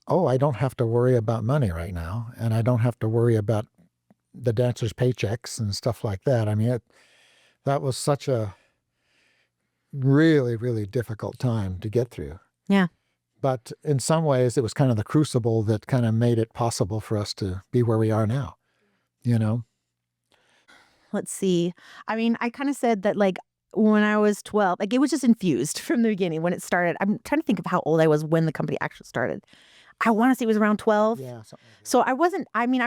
oh, I don't have to worry about money right now. And I don't have to worry about the dancers' paychecks and stuff like that. I mean, that was such a really, really difficult time to get through. Yeah. But in some ways, it was kind of the crucible that kind of made it possible for us to be where we are now, Let's see. I mean, I kind of said that like when I was 12, like it was just infused from the beginning when it started. I'm trying to think of how old I was when the company actually started. I want to say it was around 12. Yeah, something like that. So I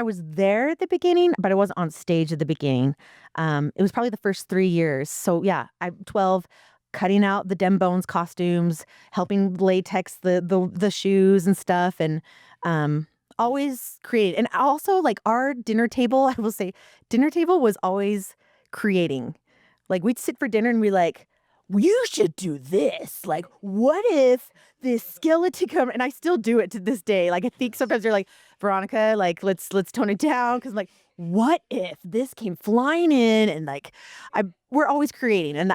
was there at the beginning, but I wasn't on stage at the beginning. It was probably the first 3 years. So yeah, I'm 12, cutting out the Dem Bones costumes, helping latex the shoes and stuff. And, always create. And also like our dinner table, I will say dinner table was always creating. Like we'd sit for dinner and we like, you should do this. Like, what if this skeleton come? And I still do it to this day. Like I think sometimes you're like, Veronica, like let's tone it down. Cause like, what if this came flying in? And like, we're always creating. And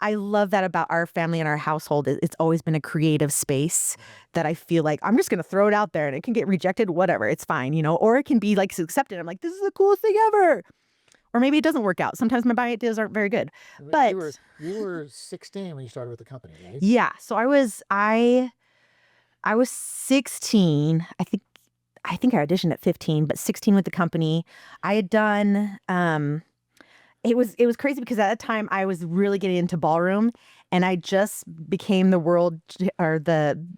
I love that about our family and our household. It's always been a creative space that I feel like I'm just going to throw it out there and it can get rejected, whatever. It's fine, or it can be like accepted. I'm like, this is the coolest thing ever. Or maybe it doesn't work out. Sometimes my ideas aren't very good. But you were 16 when you started with the company, right? Yeah. So I was 16. I think I think I auditioned at 15, but 16 with the company. I had done, it was crazy because at that time I was really getting into ballroom, and I just became the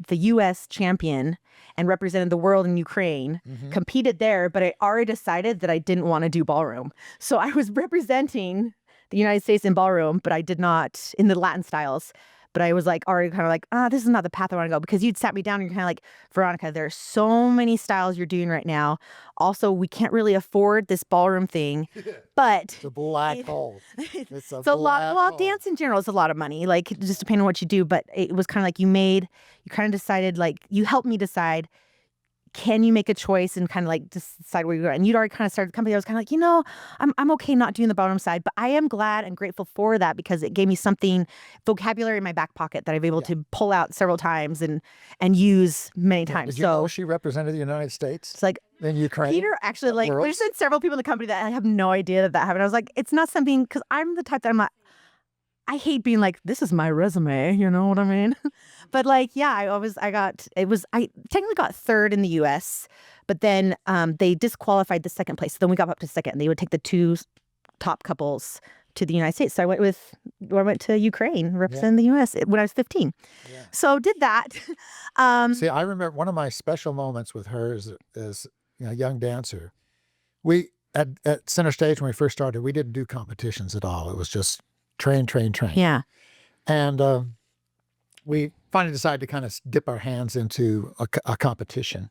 the US champion and represented the world in Ukraine, competed there, but I already decided that I didn't want to do ballroom. So I was representing the United States in ballroom, but I did not in the Latin styles. But I was like already kind of like, this is not the path I want to go, because you'd sat me down and you're kind of like, Veronica, there are so many styles you're doing right now. Also, we can't really afford this ballroom thing, but It's a black hole. It's a lot. Well, hole. dance in general is a lot of money, like just depending on what you do. But it was kind of like you kind of decided, like you helped me decide, can you make a choice and kind of like decide where you go? And you'd already kind of started the company. I was kind of like, I'm okay not doing the bottom side, but I am glad and grateful for that, because it gave me something, vocabulary in my back pocket that I've able to pull out several times and use many times. Did you know she represented the United States? It's like in Ukraine. Peter actually, like, there's been several people in the company that I have no idea that happened. I was like, it's not something, because I'm the type that I'm not. I hate being like, this is my resume, you know what I mean? But like, yeah, I technically got third in the US, but then they disqualified the second place. So then we got up to second, and they would take the two top couples to the United States. So I went to Ukraine, representing the US when I was 15. Yeah. So did that. See, I remember one of my special moments with her as a young dancer. We, at Center Stage, when we first started, we didn't do competitions at all. It was just train. Yeah. And we finally decided to kind of dip our hands into a competition.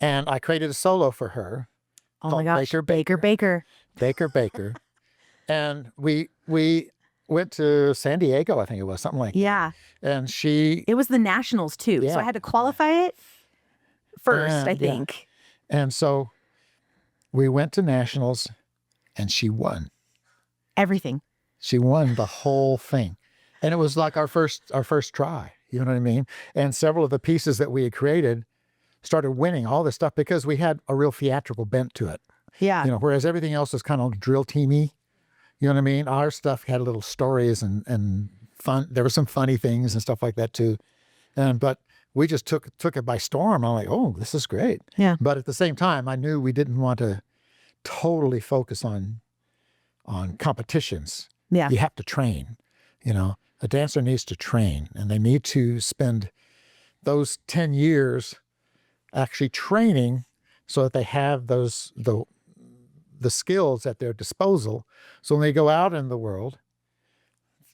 And I created a solo for her. Oh my gosh. Baker. And we went to San Diego, I think it was, something like that. And it was the nationals too. Yeah. So I had to qualify it first, I think. Yeah. And so we went to nationals, and she won. Everything. She won the whole thing. And it was like our first try, you know what I mean? And several of the pieces that we had created started winning all this stuff because we had a real theatrical bent to it. Yeah. You know, whereas everything else was kind of drill teamy, you know what I mean? Our stuff had little stories and fun. There were some funny things and stuff like that too. But we just took it by storm. I'm like, oh, this is great. Yeah. But at the same time, I knew we didn't want to totally focus on competitions. Yeah. You have to train, you know. A dancer needs to train, and they need to spend those 10 years actually training so that they have the skills at their disposal. So when they go out in the world,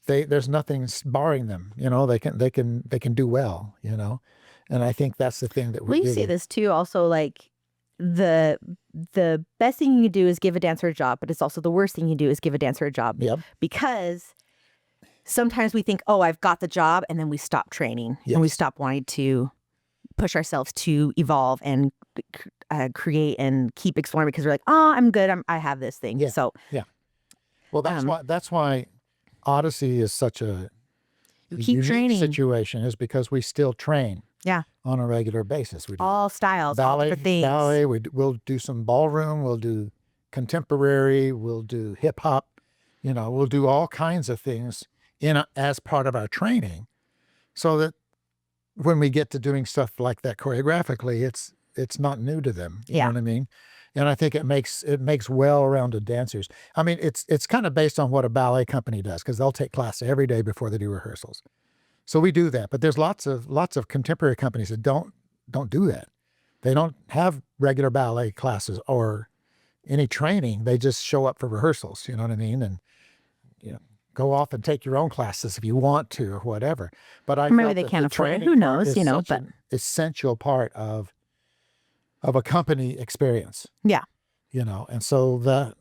there's nothing barring them, you know. They can do well, you know. And I think that's the thing that we see this too. Also, like the best thing you can do is give a dancer a job, but it's also the worst thing you do is give a dancer a job. Yep. Because sometimes we think, oh, I've got the job, and then we stop training. Yes. And we stop wanting to push ourselves to evolve and create and keep exploring, because we're like, oh, I'm good. I have this thing. Yeah. So yeah. Well, that's why Odyssey is such a unique situation, is because we still train. Yeah. On a regular basis. We do all styles, ballet, all different things. Ballet, we'll do some ballroom, we'll do contemporary, we'll do hip hop, you know, we'll do all kinds of things as part of our training, so that when we get to doing stuff like that choreographically, it's not new to them. You know what I mean? And I think it makes well-rounded dancers. I mean, it's kind of based on what a ballet company does, because they'll take class every day before they do rehearsals. So we do that, but there's lots of contemporary companies that don't do that. They don't have regular ballet classes or any training. They just show up for rehearsals, you know what I mean? And you know, go off and take your own classes if you want to or whatever. But maybe they can't afford it. Who knows? You know, but essential part of a company experience. Yeah. You know, and so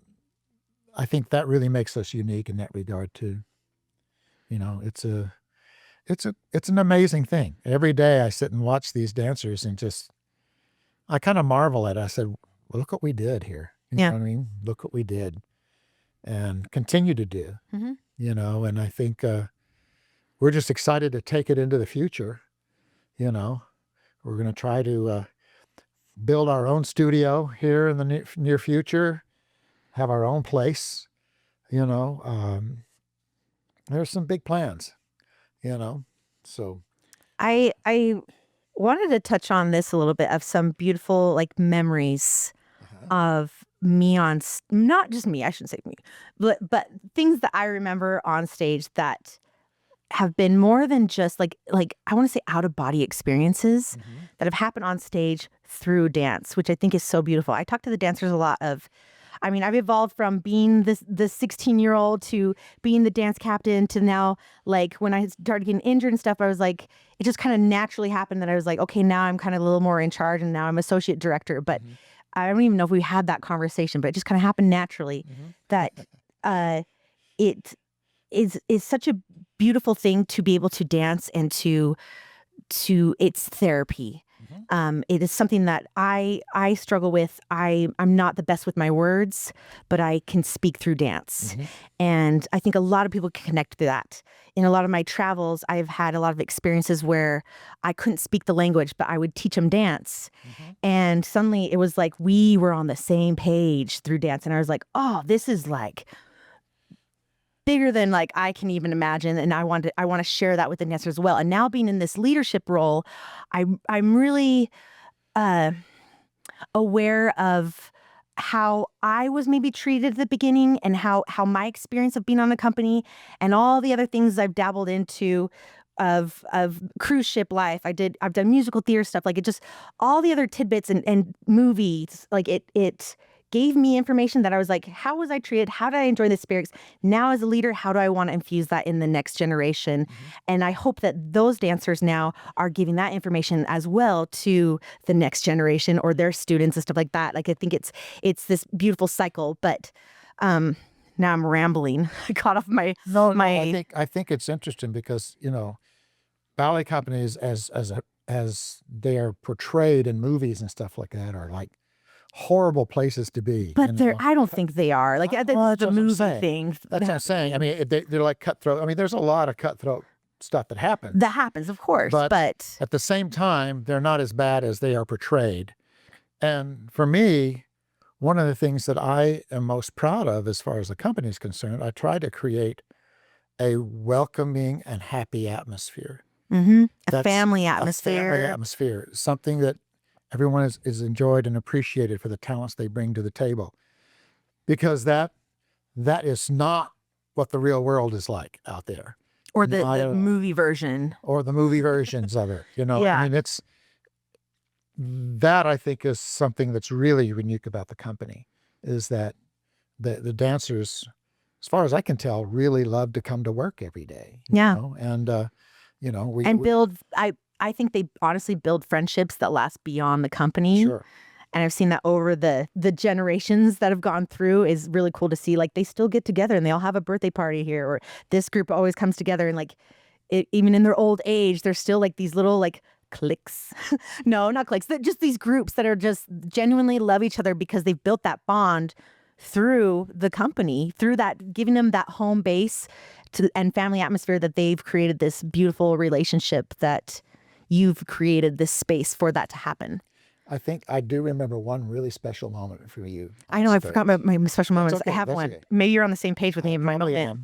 I think that really makes us unique in that regard too. You know, it's an amazing thing. Every day I sit and watch these dancers and I kind of marvel at it. I said, well, look what we did here. You know what I mean? Look what we did and continue to do, you know, and I think we're just excited to take it into the future. You know, we're going to try to build our own studio here in the near future, have our own place, you know. There's some big plans. You know, so I wanted to touch on this a little bit of some beautiful like memories of me on, not just me, I shouldn't say me, but things that I remember on stage that have been more than just like I want to say out of body experiences that have happened on stage through dance, which I think is so beautiful. I talk to the dancers a lot of, I mean, I've evolved from being the 16-year-old to being the dance captain to now, like when I started getting injured and stuff, I was like, it just kind of naturally happened that I was like, okay, now I'm kind of a little more in charge and now I'm associate director. But I don't even know if we had that conversation, but it just kind of happened naturally that it is such a beautiful thing to be able to dance and to it's therapy. It is something that I struggle with. I'm not the best with my words, but I can speak through dance. And I think a lot of people can connect to that. In a lot of my travels, I've had a lot of experiences where I couldn't speak the language, but I would teach them dance. And suddenly it was like we were on the same page through dance. And I was like, oh, this is like bigger than like I can even imagine, and I want to share that with the dancers as well. And now being in this leadership role, I'm really aware of how I was maybe treated at the beginning, and how my experience of being on the company and all the other things I've dabbled into of cruise ship life. I've done musical theater stuff, like it just all the other tidbits and movies, like it gave me information that I was like, how was I treated? How did I enjoy the experience? Now as a leader, how do I want to infuse that in the next generation? And I hope that those dancers now are giving that information as well to the next generation or their students and stuff like that. Like I think it's this beautiful cycle, but now I'm rambling. I caught off my No, I think it's interesting because, ballet companies as they are portrayed in movies and stuff like that are like horrible places to be. But I don't think they are. Like that's the movie thing. That's what I'm saying. I mean, they're like cutthroat. I mean, there's a lot of cutthroat stuff that happens. That happens, of course. But at the same time, they're not as bad as they are portrayed. And for me, one of the things that I am most proud of as far as the company is concerned, I try to create a welcoming and happy atmosphere. A family atmosphere. A family atmosphere. Something that everyone is enjoyed and appreciated for the talents they bring to the table. Because that is not what the real world is like out there. Or the movie version. Or the movie versions of it. Yeah. I mean, that I think is something that's really unique about the company, is that the dancers, as far as I can tell, really love to come to work every day. And I think they honestly build friendships that last beyond the company. Sure. And I've seen that over the generations that have gone through is really cool to see. Like they still get together and they all have a birthday party here, or this group always comes together and like even in their old age, there's still like these little like cliques. No, not cliques. They're just these groups that are just genuinely love each other because they've built that bond through the company, through that, giving them that home base and family atmosphere, that they've created this beautiful relationship, that you've created this space for that to happen. I think I do remember one really special moment for you. I know, I forgot my special moments. Okay, I have one. Okay. Maybe you're on the same page with me in my moment.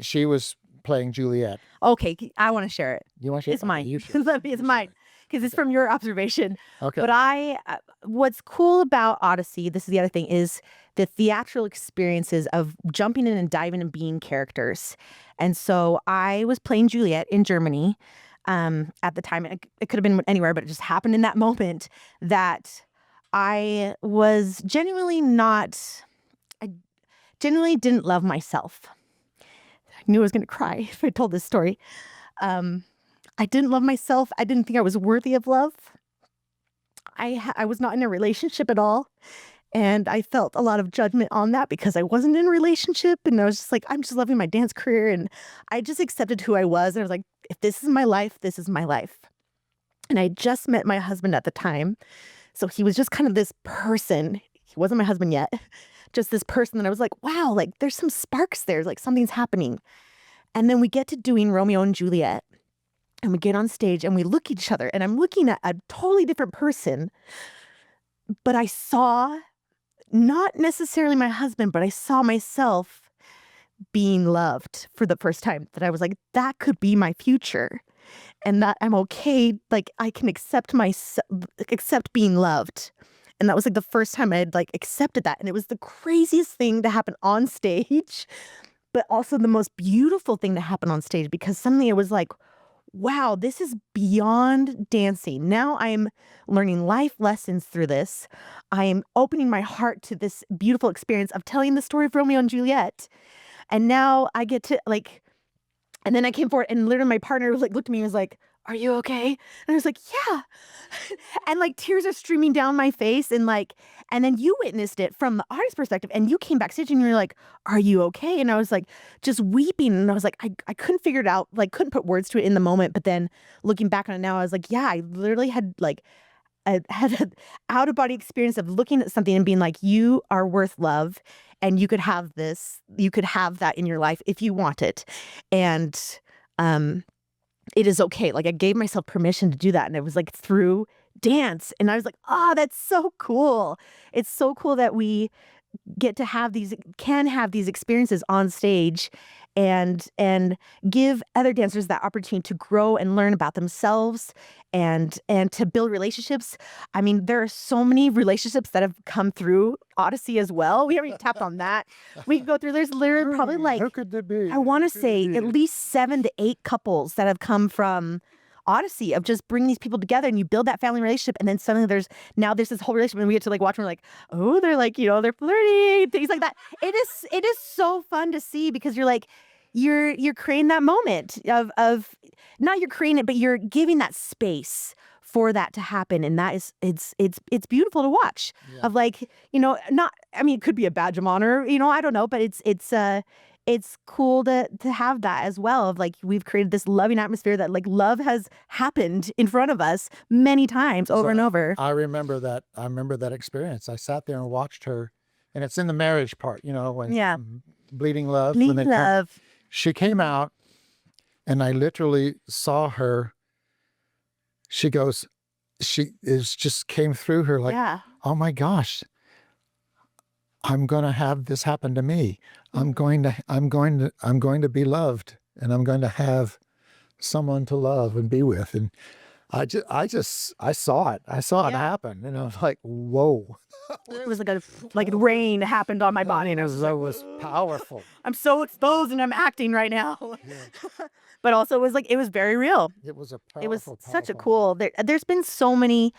She was playing Juliet. Okay, I want to share it. You want to share it? It's mine. It's It's mine. Because it's from your observation. Okay. But what's cool about Odyssey, this is the other thing, is the theatrical experiences of jumping in and diving and being characters. And so I was playing Juliet in Germany at the time. It could have been anywhere, but it just happened in that moment that I was genuinely didn't love myself. I knew I was going to cry if I told this story. I didn't love myself. I didn't think I was worthy of love. I was not in a relationship at all. And I felt a lot of judgment on that because I wasn't in a relationship. And I was just like, I'm just loving my dance career. And I just accepted who I was. And I was like, if this is my life, this is my life. And I just met my husband at the time. So he was just kind of this person. He wasn't my husband yet. Just this person that I was like, wow, like there's some sparks there. Like something's happening. And then we get to doing Romeo and Juliet. And we get on stage and we look at each other. And I'm looking at a totally different person. But I saw not necessarily my husband, but I saw myself being loved for the first time. That I was like, that could be my future. and that I'm okay. Like I can accept accept being loved. And that was like the first time I had like accepted that. And it was the craziest thing to happen on stage, but also the most beautiful thing to happen on stage, because suddenly it was like, wow, this is beyond dancing. Now I'm learning life lessons through this. I am opening my heart to this beautiful experience of telling the story of Romeo and Juliet. And now I get to like, and then I came forward and literally my partner was like, looked at me and was like, are you okay? And I was like, yeah. And like tears are streaming down my face. And like, and then you witnessed it from the artist's perspective and you came backstage and you were like, are you okay? And I was like, just weeping. And I was like, I couldn't figure it out. Like couldn't put words to it in the moment. But then looking back on it now, I was like, yeah, I literally had like, I had an out of body experience of looking at something and being like, you are worth love and you could have this, you could have that in your life if you want it. And, it is okay. Like I gave myself permission to do that. And it was like through dance. And I was like, oh, that's so cool. It's so cool that we get to have can have these experiences on stage and give other dancers that opportunity to grow and learn about themselves and to build relationships. I mean, there are so many relationships that have come through Odyssey as well. We haven't even tapped on that. We could go through, there's literally probably like, Who could there be? I want to say at least 7 to 8 couples that have come from Odyssey of just bringing these people together and you build that family relationship. And then suddenly there's this whole relationship and we get to like watch them, we're like, oh, they're like, they're flirting, things like that. It is so fun to see because you're like, you're creating that moment of not you're creating it, but you're giving that space for that to happen. And that is, it's beautiful to watch of like, not, I mean, it could be a badge of honor, I don't know, but it's cool to have that as well of like we've created this loving atmosphere that like love has happened in front of us many times over and over. I remember that experience. I sat there and watched her, and it's in the marriage part, when Bleeding Love. Bleeding Love. She came out and I literally saw her. She just came through her like, oh my gosh, I'm going to have this happen to me. I'm going to be loved, and I'm going to have someone to love and be with. And I saw it. I saw it happen. And I was like, whoa. It was like rain happened on my body, and it was powerful. I'm so exposed and I'm acting right now. Yeah. But also it was very real. It was such a cool, there's been so many.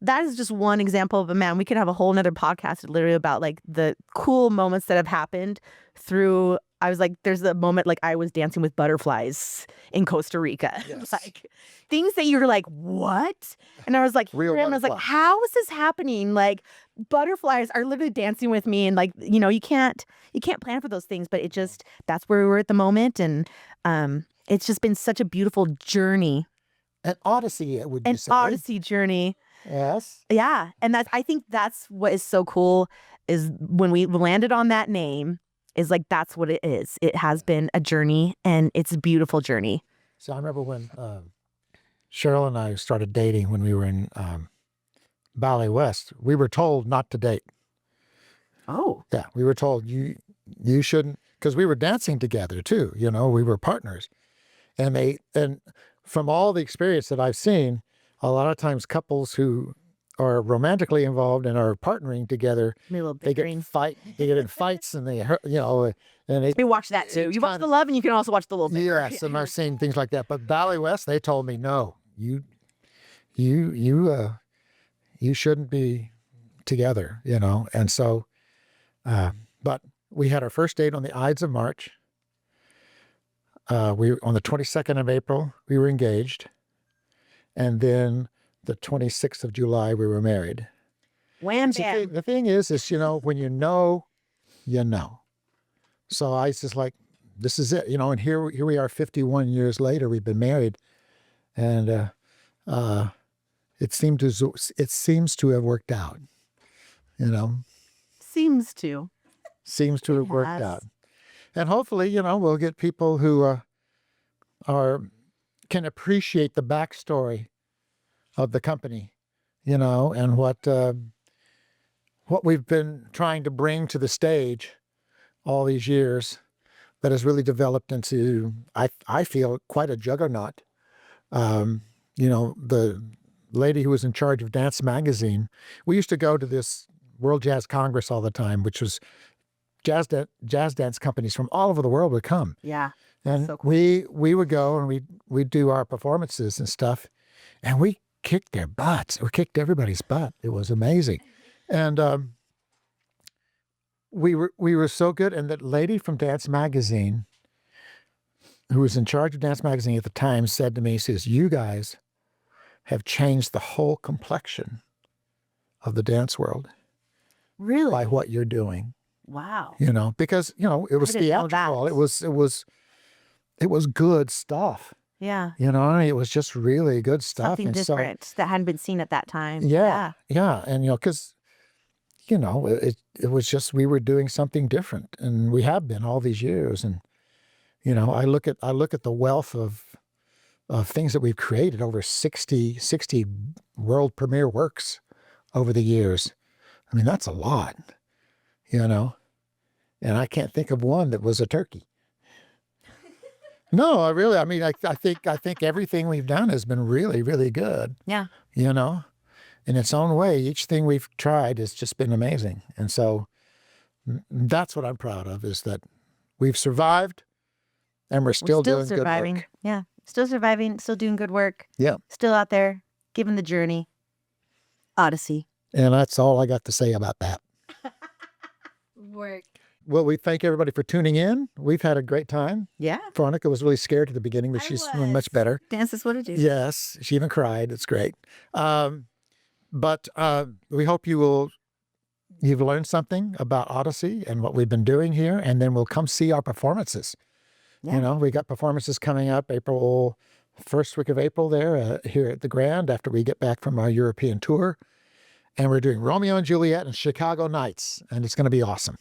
That is just one example of we could have a whole nother podcast literally about like the cool moments that have happened through. I was like, there's a moment like I was dancing with butterflies in Costa Rica. Yes. Like things that you're like, what? And I was like, I was like, how is this happening? Like butterflies are literally dancing with me. And like, you can't plan for those things, but that's where we were at the moment. And it's just been such a beautiful journey. An Odyssey, Odyssey journey. Yes. Yeah. And I think that's what is so cool is when we landed on that name is like, that's what it is. It has been a journey and it's a beautiful journey. So I remember when Cheryl and I started dating when we were in Ballet West, we were told not to date. Oh. Yeah. We were told you shouldn't, because we were dancing together too. We were partners. And from all the experience that I've seen, a lot of times couples who are romantically involved and are partnering together, they get in fights and they hurt, and we watch that too. You watch the love and you can also watch the little bit. Yes, and I've seen things like that. But Ballet West, they told me, no, you shouldn't be together, And so, but we had our first date on the Ides of March. On the 22nd of April, we were engaged. And then the 26th of July, we were married. Wham, bam. The thing is, when you know. So I was just like, this is it, and here we are 51 years later, we've been married. And it seems to have worked out, Seems to have worked out. And hopefully, we'll get people who can appreciate the backstory of the company, and what we've been trying to bring to the stage all these years that has really developed into, I feel, quite a juggernaut The lady who was in charge of Dance Magazine, we used to go to this World Jazz Congress all the time, which was jazz dance companies from all over the world would come. Yeah. And So cool. we would go and we'd do our performances and stuff, and we kicked their butts. We kicked everybody's butt. It was amazing. And we were so good. And that lady from Dance Magazine, who was in charge of Dance Magazine at the time, said to me, she says, "You guys have changed the whole complexion of the dance world Really? by what you're doing." Wow. Because it was didn't know theatrical. that. It was good stuff. Yeah. It was just really good stuff. Something And different that hadn't been seen at that time. Yeah. And because it was just, we were doing something different, and we have been all these years. And I look at the wealth of things that we've created, over 60 world premiere works over the years. I mean, that's a lot, and I can't think of one that was a turkey. No, I mean, I think everything we've done has been really, really good. Yeah. In its own way. Each thing we've tried has just been amazing. And so that's what I'm proud of, is that we've survived, and we're still doing surviving. good work. Yeah. Still surviving, still doing good work. Yeah. Still out there, giving the journey. Odyssey. And that's all I got to say about that. Work. Well, we thank everybody for tuning in. We've had a great time. Yeah. Veronica was really scared at the beginning, but she's doing much better. Dance is what it is. Yes, she even cried. It's great. But we hope you've learned something about Odyssey and what we've been doing here, and then we'll come see our performances. Yeah. We got performances coming up first week of April there here at the Grand, after we get back from our European tour. And we're doing Romeo and Juliet and Chicago Nights, and it's going to be awesome.